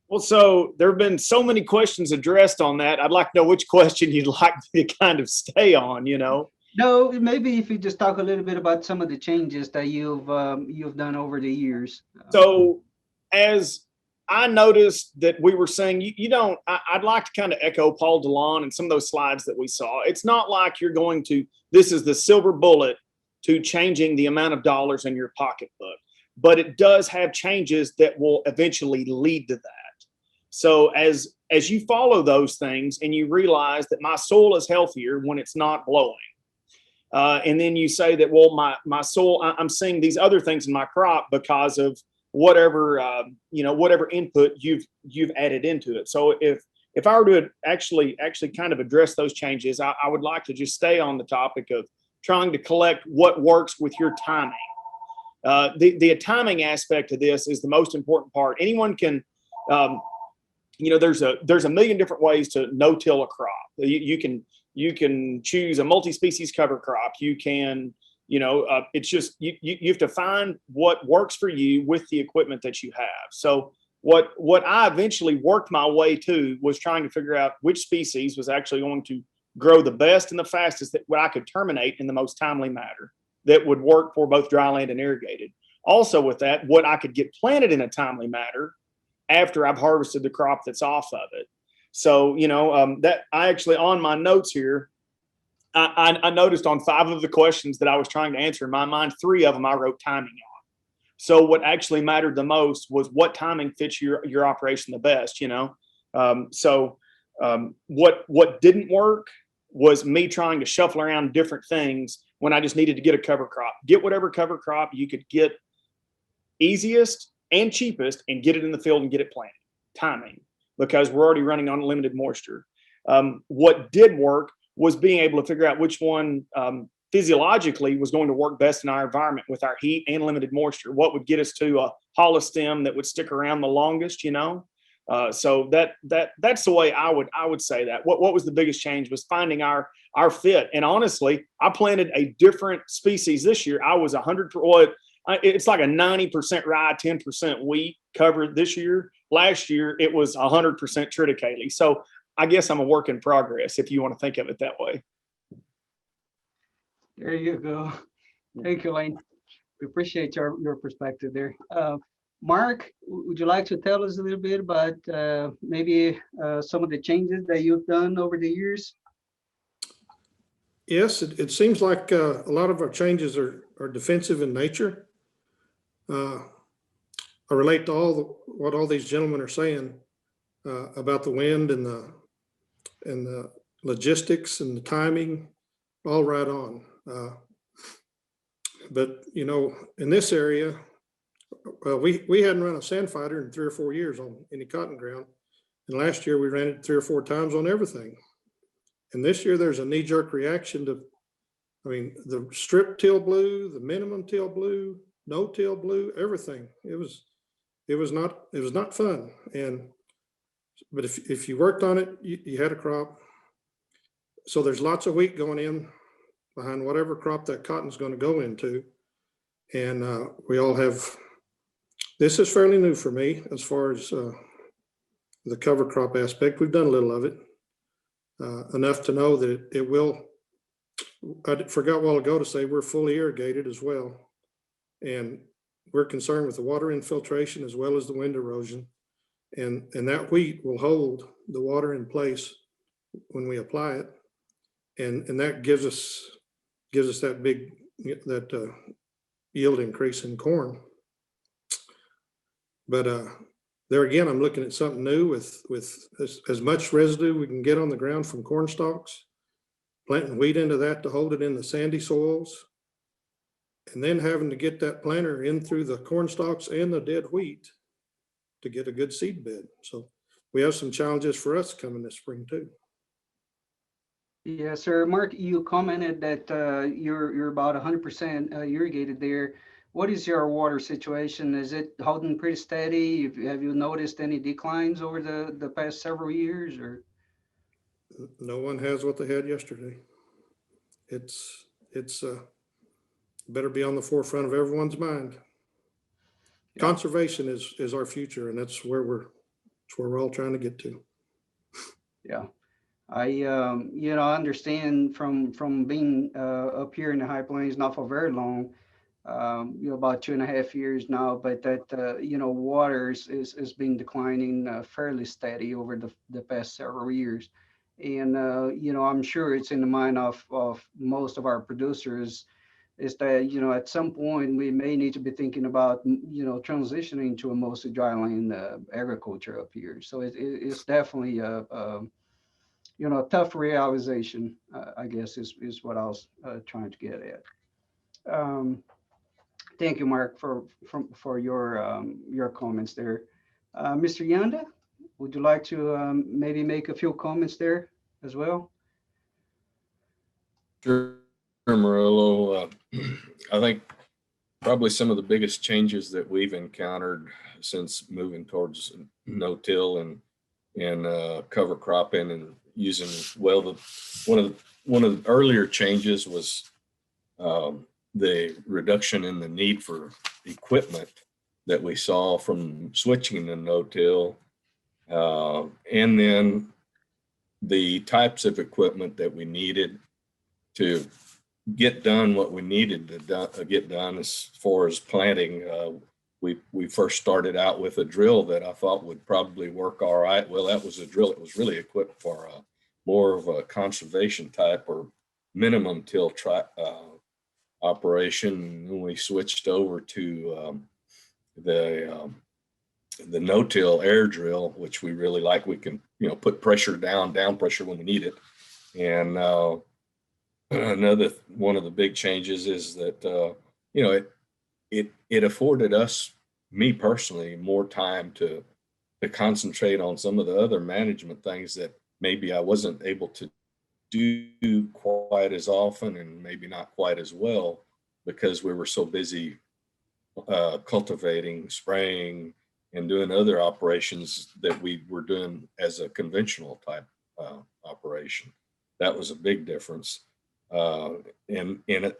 Well, so there have been so many questions addressed on that. I'd like to know which question you'd like me to kind of stay on, No, maybe if you just talk a little bit about some of the changes that you've done over the years. So as I noticed that we were saying, I'd like to kind of echo Paul DeLon and some of those slides that we saw. It's not like you're going to, this is the silver bullet to changing the amount of dollars in your pocketbook, but it does have changes that will eventually lead to that. So as you follow those things and you realize that my soil is healthier when it's not blowing, and then you say that, well, my soil, I'm seeing these other things in my crop because of whatever whatever input you've added into it. So if I were to actually kind of address those changes, I would like to just stay on the topic of trying to collect what works with your timing. The timing aspect of this is the most important part. Anyone can, there's a million different ways to no-till a crop. You can choose a multi-species cover crop. You can, it's just, you have to find what works for you with the equipment that you have. So what I eventually worked my way to was trying to figure out which species was actually going to grow the best and the fastest, that what I could terminate in the most timely manner that would work for both dry land and irrigated. Also with that, what I could get planted in a timely manner after I've harvested the crop that's off of it. So, that I actually, on my notes here, I noticed on 5 of the questions that I was trying to answer in my mind, 3 of them I wrote timing on. So what actually mattered the most was what timing fits your operation the best, what didn't work was me trying to shuffle around different things when I just needed to get a cover crop. Get whatever cover crop you could get easiest and cheapest and get it in the field and get it planted. Timing, because we're already running on limited moisture. What did work was being able to figure out which one physiologically was going to work best in our environment with our heat and limited moisture. What would get us to a hollow stem that would stick around the longest, So that's the way I would say that. What was the biggest change was finding our fit. And honestly, I planted a different species this year. I was 100%. It's like a 90% rye, 10% wheat covered this year. Last year, it was 100% triticale. So I guess I'm a work in progress, if you want to think of it that way. There you go. Thank you, Layne. We appreciate your perspective there. Mark, would you like to tell us a little bit about maybe some of the changes that you've done over the years? Yes, it seems like a lot of our changes are defensive in nature. I relate to what all these gentlemen are saying about the wind and the logistics and the timing, all right on. But in this area, we hadn't run a sand fighter in 3 or 4 years on any cotton ground, and last year we ran it 3 or 4 times on everything. And this year there's a knee-jerk reaction to, the strip till blue, the minimum till blue, no till blue, everything. It was not fun. But if you worked on it, you had a crop. So there's lots of wheat going in behind whatever crop that cotton's going to go into. And we all have, this is fairly new for me as far as the cover crop aspect. We've done a little of it, enough to know that it will. I forgot a while ago to say we're fully irrigated as well. And we're concerned with the water infiltration as well as the wind erosion. And that wheat will hold the water in place when we apply it. And that gives us that yield increase in corn. But there again, I'm looking at something new with as much residue we can get on the ground from corn stalks, planting wheat into that to hold it in the sandy soils, and then having to get that planter in through the corn stalks and the dead wheat to get a good seed bed. So we have some challenges for us coming this spring too. Yes, sir. Mark, you commented that you're about 100% irrigated there. What is your water situation? Is it holding pretty steady? Have you noticed any declines over the past several years? Or no one has what they had yesterday. It's better be on the forefront of everyone's mind. Yeah. Conservation is our future, and that's where we're all trying to get to. Yeah. You know, I understand from being up here in the High Plains not for very long, you know, about 2.5 years now, but that, you know, water is been declining fairly steady over the past several years. And, you know, I'm sure it's in the mind of most of our producers is that, you know, at some point we may need to be thinking about, you know, transitioning to a mostly dryland agriculture up here. So it's definitely you know, a tough realization, I guess is what I was trying to get at. Thank you, Mark, for your comments there. Mr. Yanda, would you like to maybe make a few comments there as well? Sure, Murillo. I think probably some of the biggest changes that we've encountered since moving towards no-till and cover cropping and using, well, one of the earlier changes was the reduction in the need for equipment that we saw from switching to no-till, and then the types of equipment that we needed to get done what we needed to get done as far as planting. We first started out with a drill that I thought would probably work all right. Well, that was a drill that was really equipped for more of a conservation type or minimum till operation. When we switched over to the no-till air drill, which we really like, we can, you know, put pressure down pressure when we need it. And another one of the big changes is that you know, it afforded us, me personally, more time to concentrate on some of the other management things that maybe I wasn't able to do quite as often and maybe not quite as well because we were so busy cultivating, spraying, and doing other operations that we were doing as a conventional type operation. That was a big difference. And it,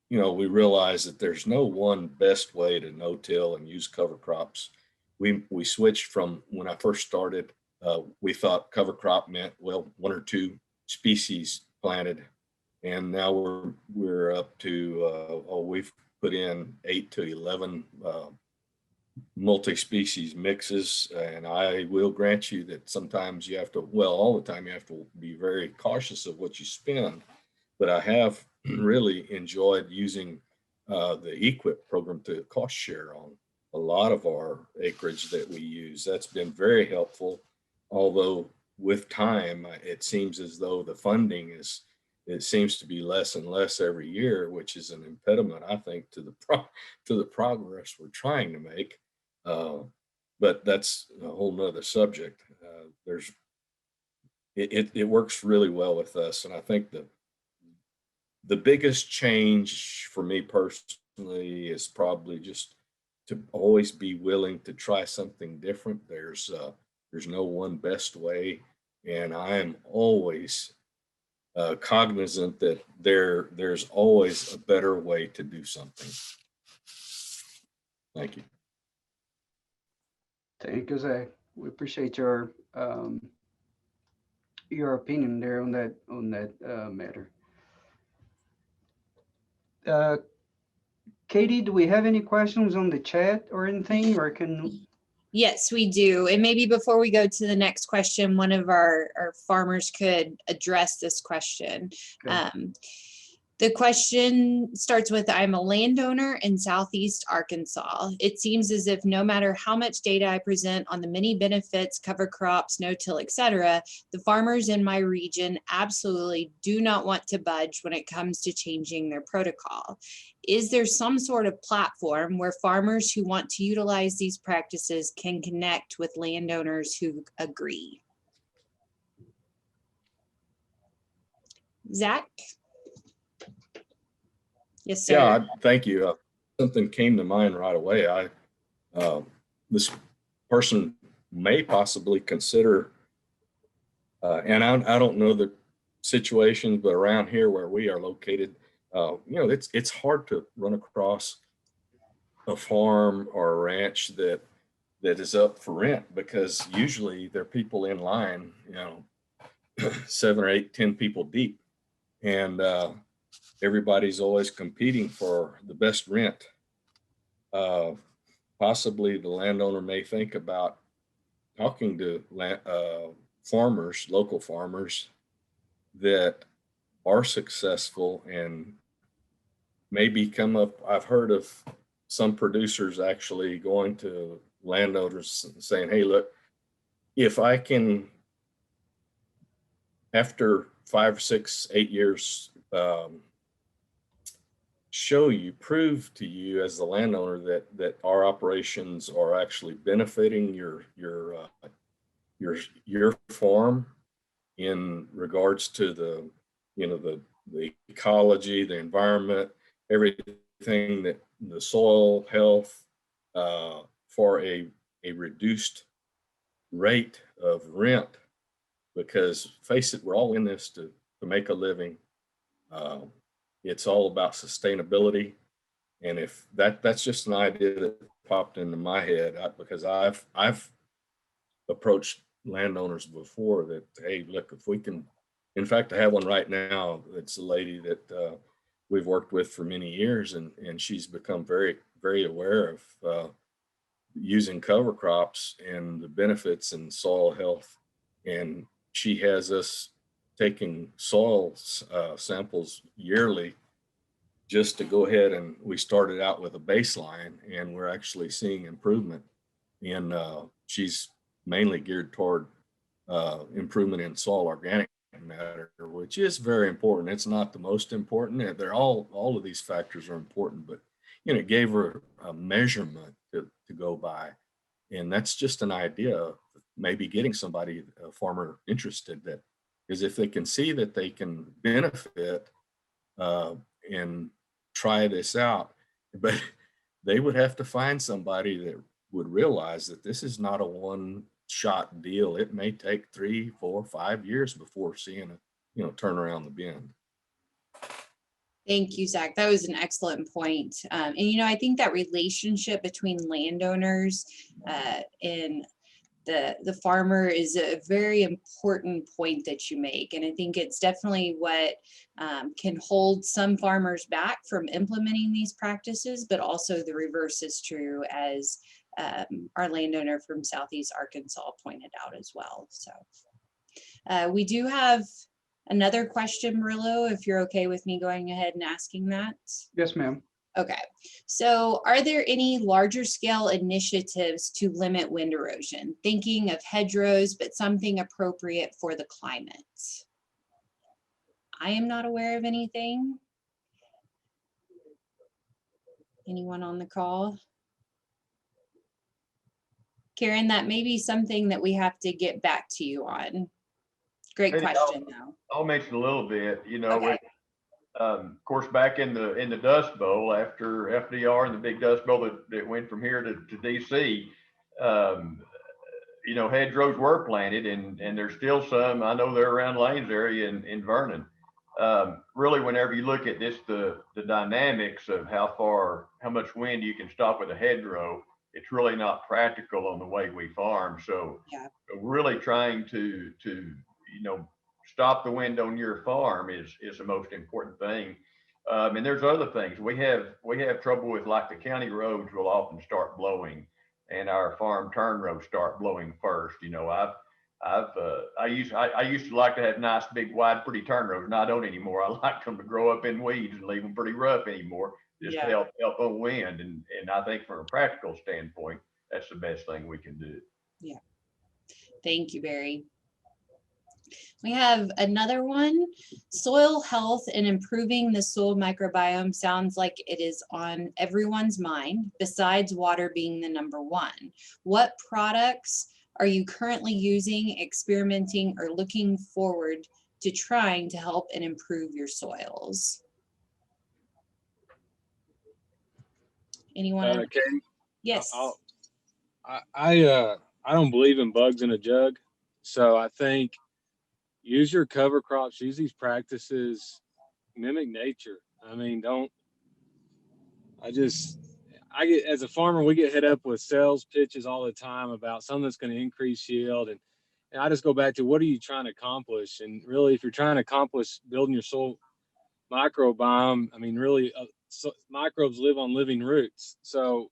you know, we realized that there's no one best way to no-till and use cover crops. We switched from when I first started, we thought cover crop meant, well, 1 or 2 species planted. And now we're up to, we've put in 8 to 11 multi-species mixes. And I will grant you that sometimes you have to, well, all the time you have to be very cautious of what you spend. But I have really enjoyed using the EQIP program to cost share on a lot of our acreage that we use. That's been very helpful. Although with time, it seems as though the funding it seems to be less and less every year, which is an impediment, I think, to the progress we're trying to make. But that's a whole nother subject. It works really well with us, and I think the biggest change for me personally is probably just to always be willing to try something different. There's no one best way, and I am always cognizant that there's always a better way to do something. Thank you. Thank you, Zach. We appreciate your opinion there on that matter. Katie, do we have any questions on the chat or anything, or can? Yes, we do. And maybe before we go to the next question, one of our farmers could address this question. Okay. The question starts with, I'm a landowner in Southeast Arkansas. It seems as if no matter how much data I present on the many benefits, cover crops, no-till, etc., the farmers in my region absolutely do not want to budge when it comes to changing their protocol. Is there some sort of platform where farmers who want to utilize these practices can connect with landowners who agree? Zach? Yes, sir. Yeah, thank you. Something came to mind right away. This person may possibly consider, and I don't know the situations, but around here where we are located, you know, it's hard to run across a farm or a ranch that is up for rent, because usually there are people in line, you know, 7 or 8, 10 people deep. And everybody's always competing for the best rent. Possibly the landowner may think about talking to farmers, local farmers that are successful and maybe come up. I've heard of some producers actually going to landowners and saying, hey, look, if I can, after 5, 6, 8 years, prove to you as the landowner that our operations are actually benefiting your farm in regards to the ecology, the environment, everything, that the soil health, for a reduced rate of rent, because face it, we're all in this to make a living. It's all about sustainability. And if that's just an idea that popped into my head, because I've approached landowners before that, hey, look, if we can, in fact, I have one right now. It's a lady that we've worked with for many years, and she's become very, very aware of using cover crops and the benefits in soil health. And she has us taking soil samples yearly just to go ahead, and we started out with a baseline, and we're actually seeing improvement in, she's mainly geared toward improvement in soil organic matter, which is very important. It's not the most important. They're all of these factors are important, but it gave her a measurement to go by. And that's just an idea of maybe getting somebody, a farmer, interested, that is, if they can see that they can benefit and try this out, but they would have to find somebody that would realize that this is not a one-shot deal. It may take 3, 4, 5 years before seeing a turn around the bend. Thank you, Zach. That was an excellent point. And I think that relationship between landowners and the farmer is a very important point that you make. And I think it's definitely what can hold some farmers back from implementing these practices, but also the reverse is true, as our landowner from Southeast Arkansas pointed out as well. So we do have another question, Murillo, if you're okay with me going ahead and asking that. Yes, ma'am. Okay, so are there any larger scale initiatives to limit wind erosion? Thinking of hedgerows, but something appropriate for the climate. I am not aware of anything. Anyone on the call? Karen, that may be something that we have to get back to you on. Great question, though. I'll mention a little bit, Okay. of course, back in the Dust Bowl, after FDR and the big Dust Bowl that went from here to DC, hedgerows were planted, and there's still some. I know they're around Layne's area in Vernon. Really, whenever you look at this, the dynamics of how much wind you can stop with a hedgerow, it's really not practical on the way we farm. So, yeah, really trying to stop the wind on your farm is the most important thing. And there's other things we have trouble with, like the county roads will often start blowing, and our farm turn roads start blowing first. I used to like to have nice, big, wide, pretty turn roads, and I don't anymore. I like them to grow up in weeds and leave them pretty rough anymore, just to help on wind. And I think from a practical standpoint, that's the best thing we can do. Yeah. Thank you, Barry. We have another one. Soil health and improving the soil microbiome sounds like it is on everyone's mind, besides water being the number one. What products are you currently using, experimenting, or looking forward to trying to help and improve your soils? Anyone? Katie? Yes. I don't believe in bugs in a jug, so I think use your cover crops, use these practices, mimic nature. I mean, as a farmer, we get hit up with sales pitches all the time about something that's going to increase yield. And And I just go back to, what are you trying to accomplish? And really, if you're trying to accomplish building your soil microbiome, I mean, really, microbes live on living roots. So,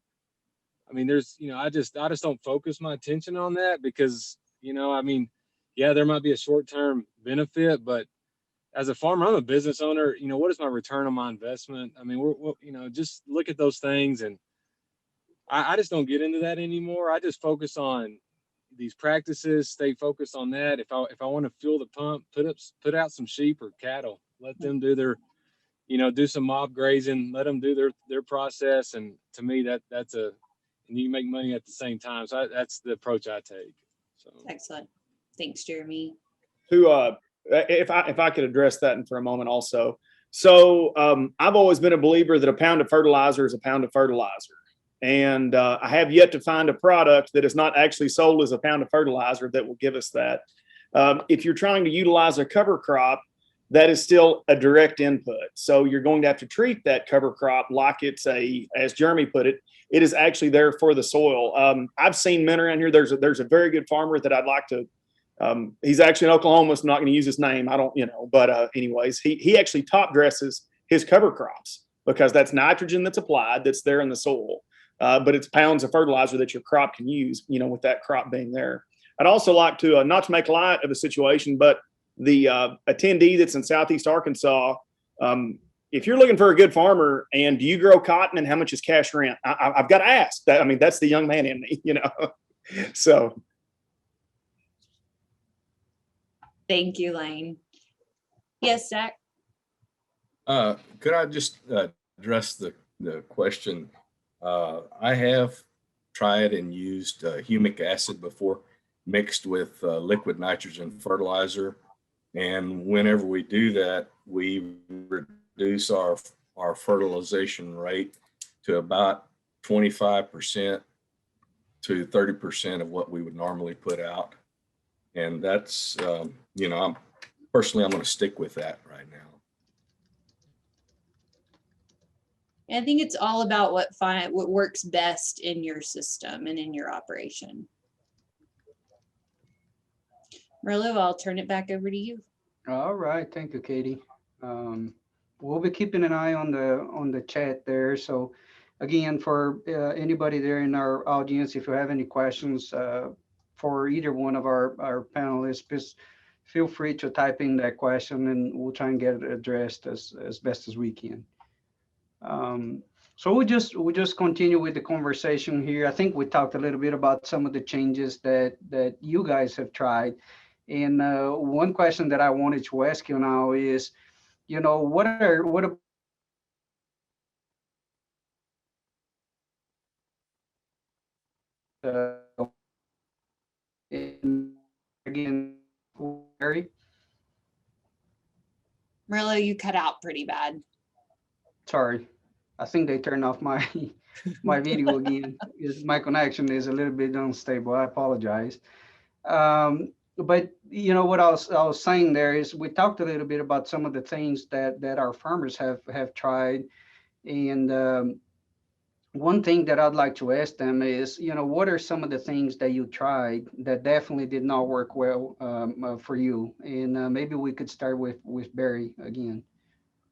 I mean, there's, I just don't focus my attention on that because, I mean, yeah, there might be a short-term benefit, but as a farmer, I'm a business owner. What is my return on my investment? I mean, just look at those things, and I just don't get into that anymore. I just focus on these practices, stay focused on that. If I want to fuel the pump, put out some sheep or cattle, let them do their, do some mob grazing, let them do their process. And to me, and you make money at the same time. So that's the approach I take. So Excellent. Thanks, Jeremy. If I could address that for a moment also. So I've always been a believer that a pound of fertilizer is a pound of fertilizer. And I have yet to find a product that is not actually sold as a pound of fertilizer that will give us that. If you're trying to utilize a cover crop, that is still a direct input. So you're going to have to treat that cover crop like it's as Jeremy put it, it is actually there for the soil. I've seen men around here. There's a very good farmer that I'd like to, he's actually in Oklahoma, so I'm not going to use his name. I don't, but anyways, he actually top dresses his cover crops because that's nitrogen that's applied that's there in the soil. But it's pounds of fertilizer that your crop can use, with that crop being there. I'd also like to, not to make light of the situation, but the attendee that's in Southeast Arkansas, if you're looking for a good farmer and do you grow cotton and how much is cash rent? I've got to ask that. I mean, that's the young man in me, so. Thank you, Layne. Yes, Zack. Could I just address the question? I have tried and used humic acid before mixed with liquid nitrogen fertilizer. And whenever we do that, we reduce our fertilization rate to about 25% to 30% of what we would normally put out. And that's, I'm going to stick with that right now. I think it's all about what works best in your system and in your operation. Merlo, I'll turn it back over to you. All right, thank you, Katie. We'll be keeping an eye on the chat there. So again, for anybody there in our audience, if you have any questions for either one of our panelists, please feel free to type in that question and we'll try and get it addressed as best as we can. So we just continue with the conversation here. I think we talked a little bit about some of the changes that you guys have tried. And one question that I wanted to ask you now is, what again, Barry? Merlo, you cut out pretty bad. Sorry, I think they turned off my video again. My connection is a little bit unstable. I apologize. But what I was saying there is we talked a little bit about some of the things that our farmers have tried, and one thing that I'd like to ask them is, what are some of the things that you tried that definitely did not work well for you? And maybe we could start with Barry again.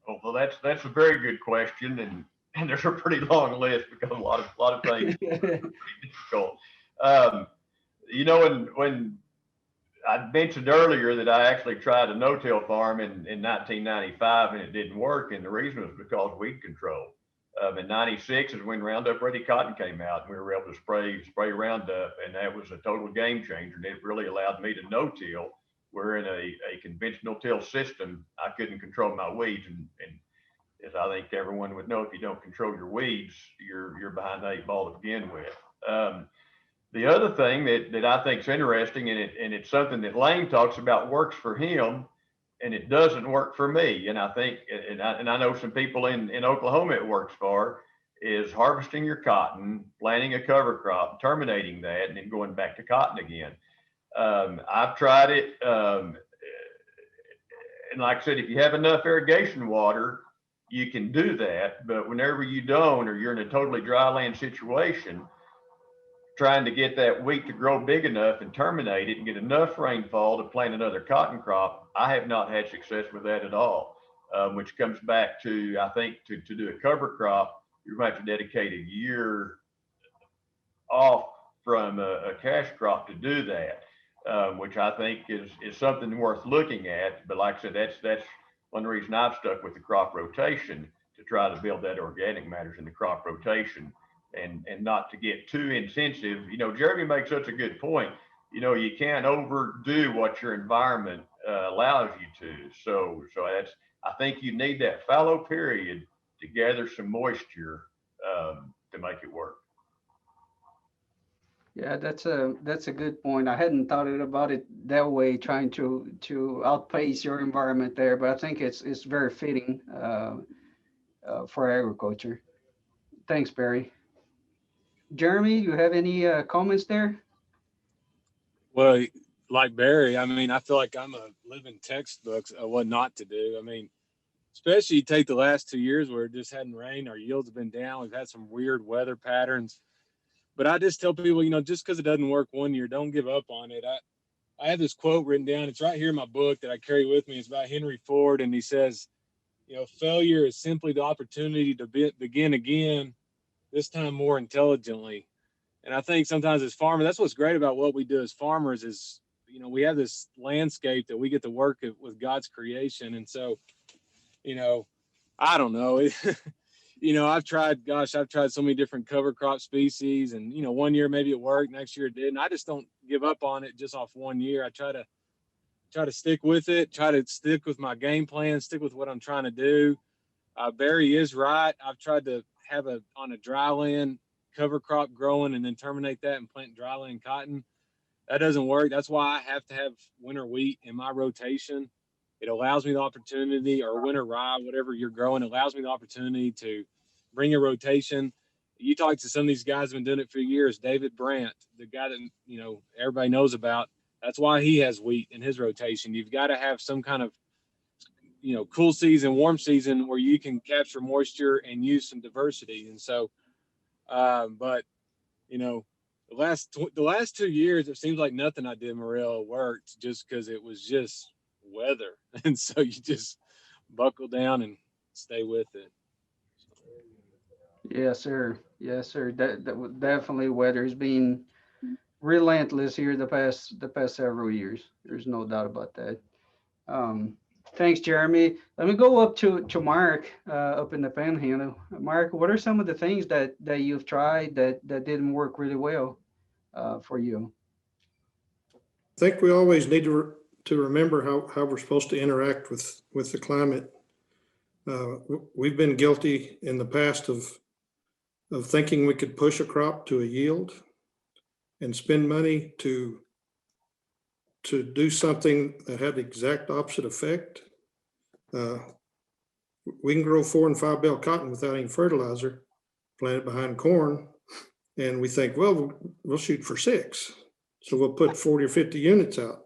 Oh, well, that's a very good question, and there's a pretty long list because a lot of things are pretty difficult. When I mentioned earlier that I actually tried a no-till farm in 1995 and it didn't work, and the reason was because weed control. In 96 is when Roundup Ready Cotton came out, and we were able to spray Roundup, and that was a total game changer. And it really allowed me to no-till. We're in a conventional till system. I couldn't control my weeds, and as I think everyone would know, if you don't control your weeds, you're behind the 8 ball to begin with. The other thing that I think is interesting, and it's something that Layne talks about works for him, and it doesn't work for me. And I think, and I know some people in Oklahoma it works for, is harvesting your cotton, planting a cover crop, terminating that, and then going back to cotton again. I've tried it. And like I said, if you have enough irrigation water, you can do that. But whenever you don't, or you're in a totally dry land situation, trying to get that wheat to grow big enough and terminate it and get enough rainfall to plant another cotton crop, I have not had success with that at all. Which comes back to, I think, to do a cover crop, you're going to have to dedicate a year off from a cash crop to do that, which I think is something worth looking at. But like I said, that's one reason I've stuck with the crop rotation, to try to build that organic matters in the crop rotation, and not to get too intensive. You know, Jeremy makes such a good point. You know, you can't overdo what your environment allows you to. So that's, I think you need that fallow period to gather some moisture to make it work. Yeah, that's a good point. I hadn't thought about it that way, trying to outpace your environment there, but I think it's very fitting for agriculture. Thanks, Barry. Jeremy, you have any comments there? Well, like Barry, I mean, I feel like I'm a living textbook of what not to do. I mean, especially you take the last 2 years where it just hadn't rained, our yields have been down. We've had some weird weather patterns. But I just tell people, you know, just because it doesn't work one year, don't give up on it. I have this quote written down. It's right here in my book that I carry with me. It's by Henry Ford. And he says, you know, failure is simply the opportunity to begin again, this time more intelligently. And I think sometimes as farmers, that's what's great about what we do as farmers is, you know, we have this landscape that we get to work with God's creation. And so, you know, I don't know. You know, I've tried so many different cover crop species, and, you know, one year maybe it worked, next year it didn't. I just don't give up on it just off 1 year. I try to stick with it, try to stick with my game plan, stick with what I'm trying to do. Barry is right. I've tried to have on a dry land cover crop growing and then terminate that and plant dry land cotton. That doesn't work. That's why I have to have winter wheat in my rotation. It allows me the opportunity, or winter rye, whatever you're growing, allows me the opportunity to bring a rotation. You talk to some of these guys who've been doing it for years. David Brandt, the guy that, you know, everybody knows about. That's why he has wheat in his rotation. You've got to have some kind of, you know, cool season, warm season where you can capture moisture and use some diversity. And so, but, you know, the last 2 years, it seems like nothing I did, Morel, worked, just because it was just weather. And so you just buckle down and stay with it. Yes, sir. Yes, sir. That definitely weather has been relentless here the past several years. There's no doubt about that. Thanks, Jeremy. Let me go up to Mark up in the Panhandle. Mark, what are some of the things that you've tried that didn't work really well for you? I think we always need to remember how we're supposed to interact with the climate. We've been guilty in the past of thinking we could push a crop to a yield and spend money to do something that had the exact opposite effect. We can grow 4 and 5 bale cotton without any fertilizer, plant it behind corn, and we think, well, we'll shoot for 6. So we'll put 40 or 50 units out.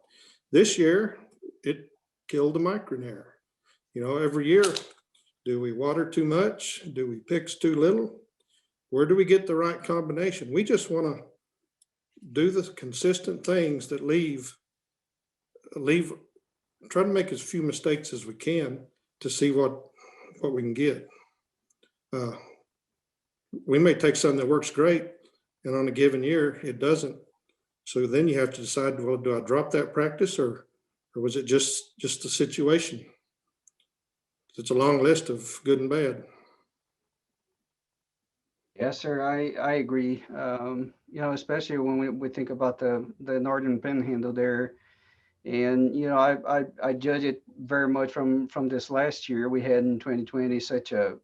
This year, it killed the micronair. You know, every year, do we water too much? Do we pix too little? Where do we get the right combination? We just want to do the consistent things that try to make as few mistakes as we can to see what we can get. We may take something that works great, and on a given year, it doesn't. So then you have to decide, well, do I drop that practice, or was it just the situation? It's a long list of good and bad. Yes, sir. I agree. You know, especially when we think about the Northern Panhandle there, and you know, I judge it very much from this last year we had in 2020, such a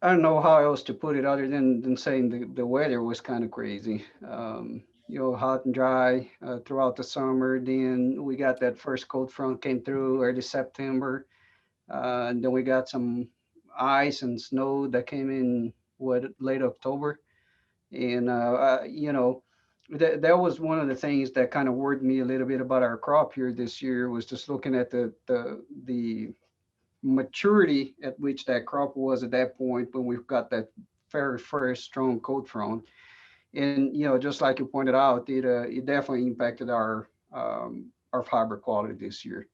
I don't know how else to put it other than saying the weather was kind of crazy. You know, hot and dry throughout the summer. Then we got that first cold front came through early September. And then we got some ice and snow that came in late October. And you know, that was one of the things that kind of worried me a little bit about our crop here this year, was just looking at the maturity at which that crop was at that point when we've got that very first strong cold front. And, just like you pointed out, it definitely impacted our fiber quality this year.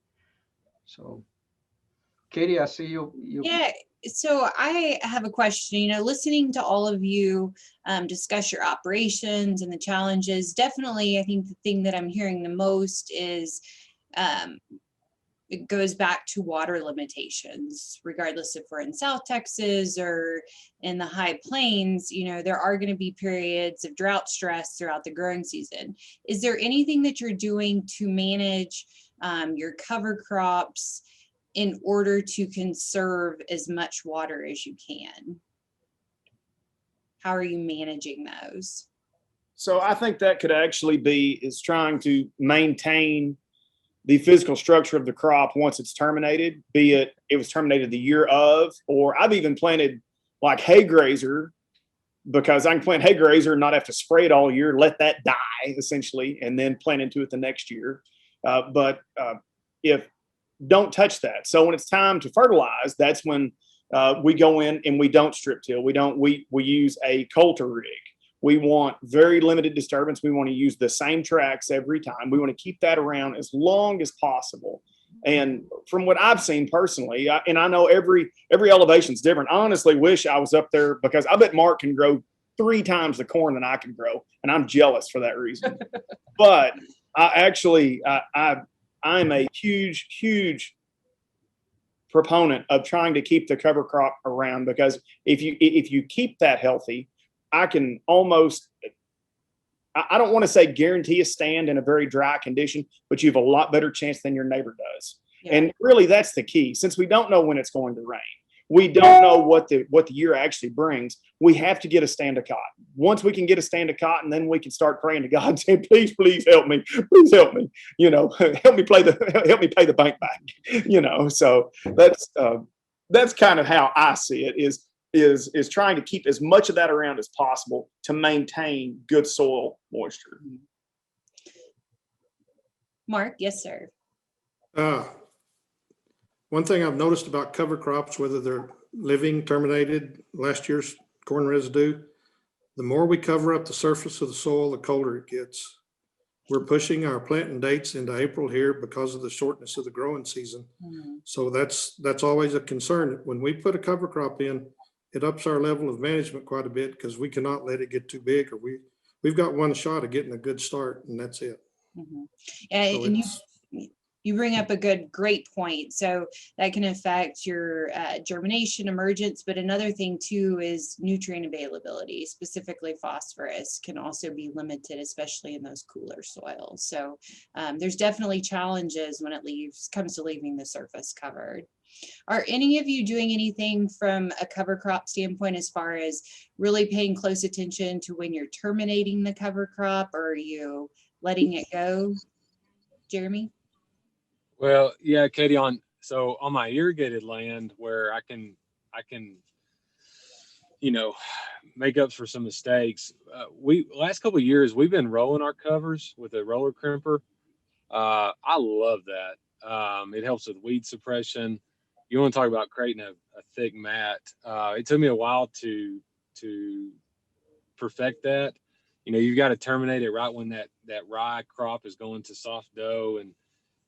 So, Katie, I see you. Yeah, so I have a question. Listening to all of you discuss your operations and the challenges, definitely I think the thing that I'm hearing the most is it goes back to water limitations, regardless if we're in South Texas or in the high plains. There are going to be periods of drought stress throughout the growing season. Is there anything that you're doing to manage your cover crops in order to conserve as much water as you can? How are you managing those? So I think that could actually is trying to maintain the physical structure of the crop once it's terminated, be it was terminated the year of, or I've even planted like hay grazer, because I can plant hay grazer and not have to spray it all year, let that die essentially, and then plant into it the next year. But if don't touch that. So when it's time to fertilize, that's when we go in and we don't strip till. We use a coulter rig. We want very limited disturbance. We want to use the same tracks every time. We want to keep that around as long as possible. And from what I've seen personally, and I know every elevation is different. I honestly wish I was up there, because I bet Mark can grow 3 times the corn than I can grow, and I'm jealous for that reason. But I'm a huge proponent of trying to keep the cover crop around, because if you keep that healthy, I can almost, I don't want to say guarantee a stand in a very dry condition, but you have a lot better chance than your neighbor does. Yeah. And really that's the key. Since we don't know when it's going to rain, we don't know what the year actually brings, we have to get a stand of cotton. Once we can get a stand of cotton, then we can start praying to God, saying, please help me. Please help me. Help me pay the bank back. So that's kind of how I see it, is trying to keep as much of that around as possible to maintain good soil moisture. Mark, yes, sir. One thing I've noticed about cover crops, whether they're living, terminated, last year's corn residue, the more we cover up the surface of the soil, the colder it gets. We're pushing our planting dates into April here because of the shortness of the growing season. Mm-hmm. So that's always a concern. When we put a cover crop in, it ups our level of management quite a bit, because we cannot let it get too big, or we've got one shot of getting a good start, and that's it. Mm-hmm. And you bring up a great point. So that can affect your germination, emergence, but another thing too is nutrient availability, specifically phosphorus, can also be limited, especially in those cooler soils. So there's definitely challenges when it comes to leaving the surface covered. Are any of you doing anything from a cover crop standpoint as far as really paying close attention to when you're terminating the cover crop, or are you letting it go? Jeremy? Well, yeah, Katie, on my irrigated land where I can, make up for some mistakes. Last couple of years, we've been rolling our covers with a roller crimper. I love that. It helps with weed suppression. You want to talk about creating a thick mat. It took me a while to perfect that. You've got to terminate it right when that rye crop is going to soft dough,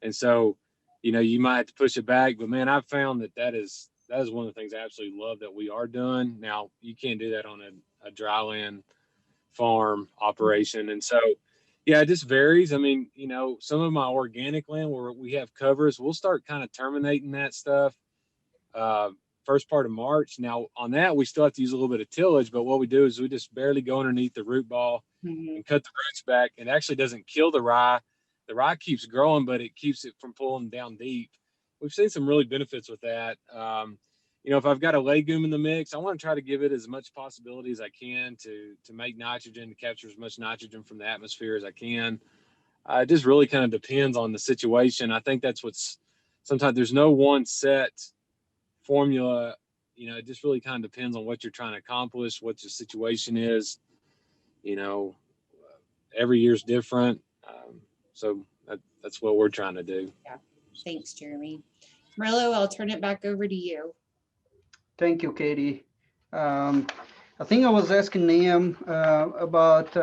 and so you might have to push it back. But man, I've found that is one of the things I absolutely love that we are doing. Now you can't do that on a dry land farm operation, and so yeah, it just varies. I mean, some of my organic land where we have covers, we'll start kind of terminating that stuff first part of March. Now on that, we still have to use a little bit of tillage, but what we do is we just barely go underneath the root ball and cut the roots back. It actually doesn't kill the rye. The rye keeps growing, but it keeps it from pulling down deep. We've seen some really benefits with that. If I've got a legume in the mix, I want to try to give it as much possibility as I can to make nitrogen, to capture as much nitrogen from the atmosphere as I can. It just really kind of depends on the situation. I think that's sometimes there's no one set formula. It just really kind of depends on what you're trying to accomplish, what your situation is. Every year's different. So that's what we're trying to do. Yeah. Thanks, Jeremy. Marlo, I'll turn it back over to you. Thank you, Katie. I think I was asking Liam about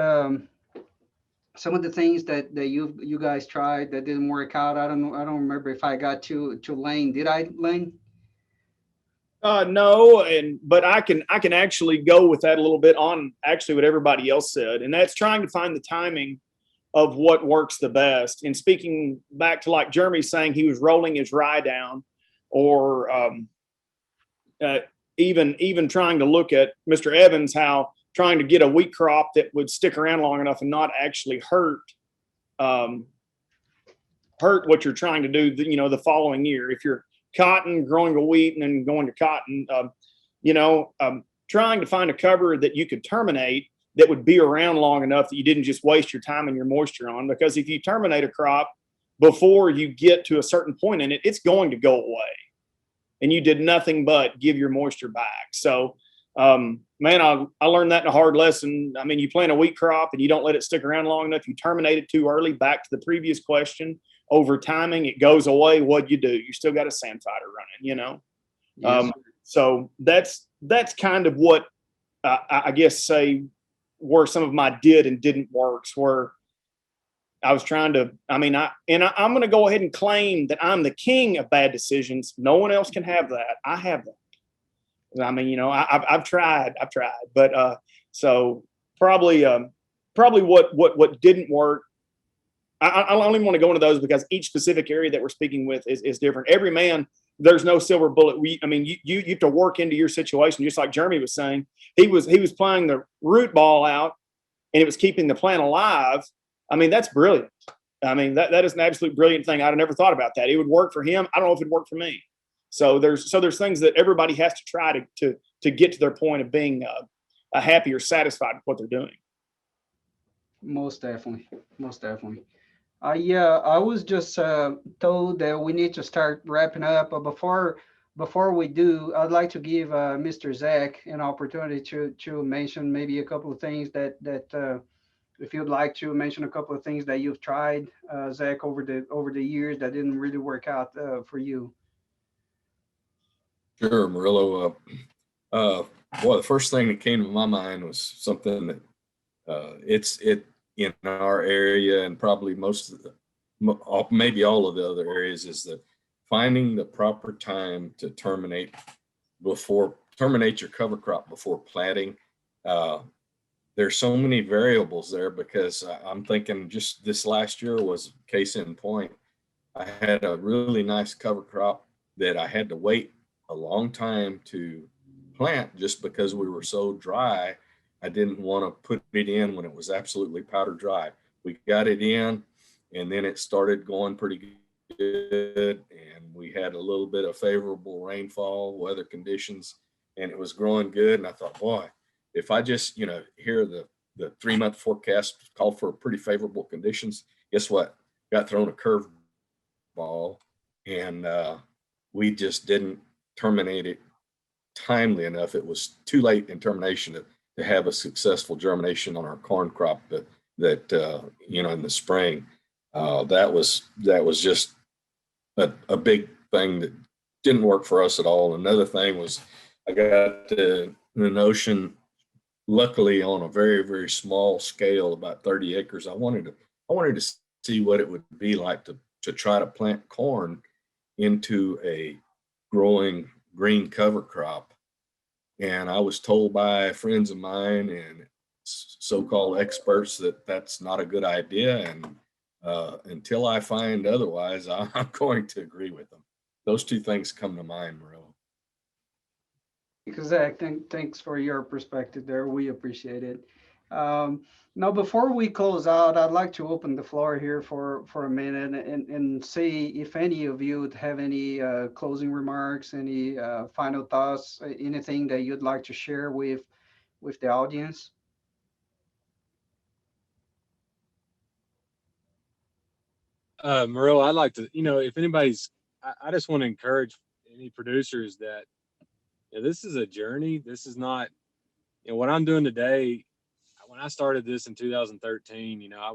some of the things that you guys tried that didn't work out. I don't remember if I got to Layne. Did I, Layne? No, but I can actually go with that a little bit on actually what everybody else said, and that's trying to find the timing of what works the best. And speaking back to like Jeremy saying he was rolling his rye down, or even trying to look at Mr. Evans, how trying to get a wheat crop that would stick around long enough and not actually hurt what you're trying to do, the following year. If you're cotton, growing a wheat and then going to cotton, trying to find a cover that you could terminate that would be around long enough that you didn't just waste your time and your moisture on. Because if you terminate a crop before you get to a certain point in it, it's going to go away. And you did nothing but give your moisture back. So, man, I learned that in a hard lesson. I mean, you plant a wheat crop and you don't let it stick around long enough. You terminate it too early. Back to the previous question, over timing, it goes away. What you do? You still got a sand fighter running, Yes. So that's kind of what I guess say where some of my did and didn't works, where I was trying to, I'm going to go ahead and claim that I'm the king of bad decisions. No one else can have that. I have that. I mean, I've tried, but so probably what didn't work. I don't even want to go into those because each specific area that we're speaking with is different. Every man, there's no silver bullet. You have to work into your situation, just like Jeremy was saying. He was playing the root ball out, and it was keeping the plant alive. I mean, that's brilliant. I mean, that is an absolute brilliant thing. I'd never thought about that. It would work for him. I don't know if it'd work for me. So there's things that everybody has to try to get to their point of being happy or satisfied with what they're doing. Most definitely. I was just told that we need to start wrapping up. But before we do, I'd like to give Mr. Zack an opportunity to mention maybe a couple of things that if you'd like to mention a couple of things that you've tried, Zack, over the years that didn't really work out for you. Sure, Murillo. Boy, the first thing that came to my mind was something that it's in our area, and probably maybe all of the other areas, is that finding the proper time to terminate your cover crop before planting. There's so many variables there, because I'm thinking just this last year was case in point. I had a really nice cover crop that I had to wait a long time to plant just because we were so dry. I didn't want to put it in when it was absolutely powder dry. We got it in, and then it started going pretty good, and we had a little bit of favorable rainfall weather conditions, and it was growing good. And I thought, boy, if I just, hear the 3-month forecast called for pretty favorable conditions, guess what? Got thrown a curve ball, and we just didn't terminate it timely enough. It was too late in termination to have a successful germination on our corn crop that in the spring. That was just a big thing that didn't work for us at all. Another thing was I got the notion, luckily on a very, very small scale, about 30 acres. I wanted to see what it would be like to try to plant corn into a growing green cover crop. And I was told by friends of mine and so-called experts that that's not a good idea. And until I find otherwise, I'm going to agree with them. Those two things come to mind, Murillo. Zack, thanks for your perspective there. We appreciate it. Now, before we close out, I'd like to open the floor here for a minute and see if any of you would have any closing remarks, any final thoughts, anything that you'd like to share with the audience. Murillo, I'd like to, if anybody's, I just want to encourage any producers that this is a journey. This is not, what I'm doing today. When I started this in 2013, I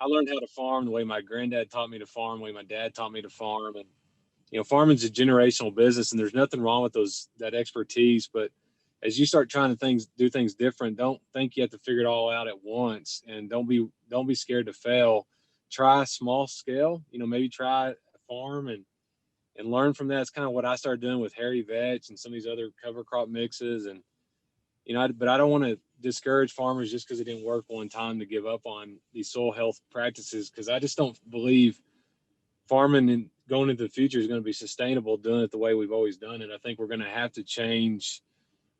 learned how to farm the way my granddad taught me to farm, the way my dad taught me to farm. And, farming's a generational business, and there's nothing wrong with that expertise. But, as you start trying to do things different, don't think you have to figure it all out at once, and don't be scared to fail. Try small scale, maybe try a farm and learn from that. It's kind of what I started doing with hairy vetch and some of these other cover crop mixes. And, but I don't want to discourage farmers just because it didn't work one time to give up on these soil health practices, because I just don't believe farming and going into the future is going to be sustainable doing it the way we've always done it. I think we're going to have to change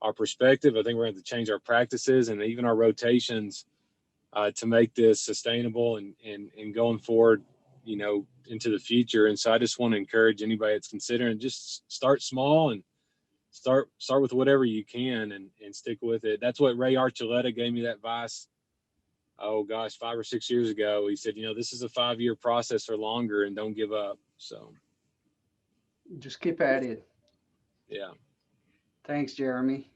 our perspective. I think we're going to have to change our practices and even our rotations to make this sustainable and going forward, into the future. And so I just want to encourage anybody that's considering, just start small and start with whatever you can and stick with it. That's what Ray Archuleta gave me that advice. Oh gosh, 5 or 6 years ago. He said, this is a 5-year process or longer, and don't give up. So just keep at it. Yeah. Thanks, Jeremy.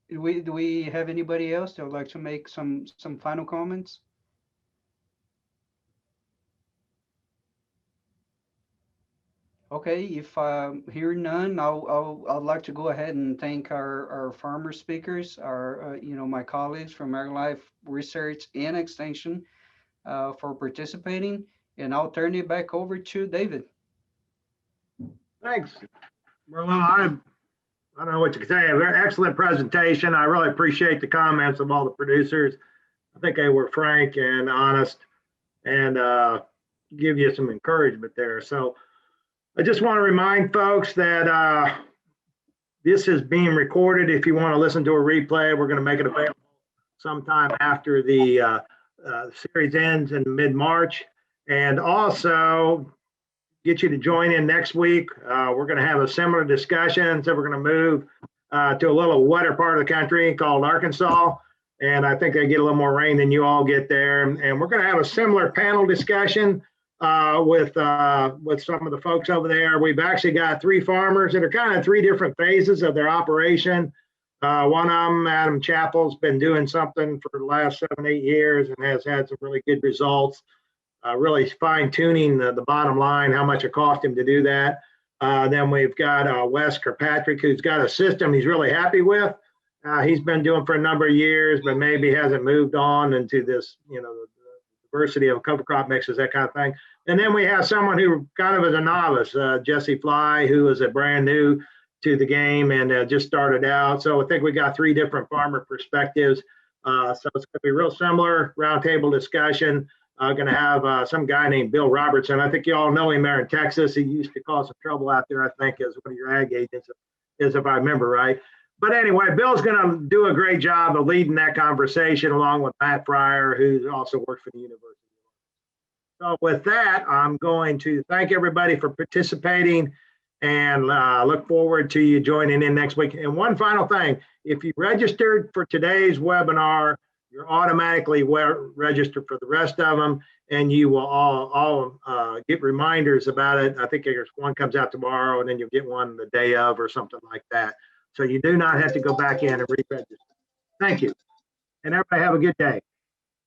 Do we have anybody else that would like to make some final comments? Okay, if hearing none, I'd like to go ahead and thank our farmer speakers, our my colleagues from AgriLife Research and Extension for participating, and I'll turn it back over to David. Thanks. Well, I don't know what you can say. A very excellent presentation. I really appreciate the comments of all the producers. I think they were frank and honest and give you some encouragement there. So I just want to remind folks that this is being recorded. If you want to listen to a replay, we're going to make it available sometime after the series ends in mid-March. And also get you to join in next week. We're going to have a similar discussion. So we're going to move to a little wetter part of the country called Arkansas. And I think they get a little more rain than you all get there. And we're going to have a similar panel discussion with some of the folks over there. We've actually got 3 farmers that are kind of 3 different phases of their operation. One of them, Adam Chappell's been doing something for the last 7-8 years and has had some really good results. Really fine tuning the bottom line, how much it cost him to do that. Then we've got Wes Kirkpatrick, who's got a system he's really happy with. He's been doing for a number of years, but maybe hasn't moved on into this, the diversity of cover crop mixes, that kind of thing. And then we have someone who kind of is a novice, Jesse Fly, who is a brand new to the game and just started out. So I think we got 3 different farmer perspectives. So it's going to be real similar roundtable discussion. Going to have some guy named Bill Robertson. I think you all know him there in Texas. He used to cause some trouble out there, I think, as one of your ag agents, if I remember right. But anyway, Bill's going to do a great job of leading that conversation along with Matt Fryer, who also works for the university. So with that, I'm going to thank everybody for participating and look forward to you joining in next week. And one final thing, if you registered for today's webinar, you're automatically registered for the rest of them, and you will all get reminders about it. I think there's one comes out tomorrow, and then you'll get one the day of or something like that. So you do not have to go back in and re-register. Thank you. And everybody have a good day.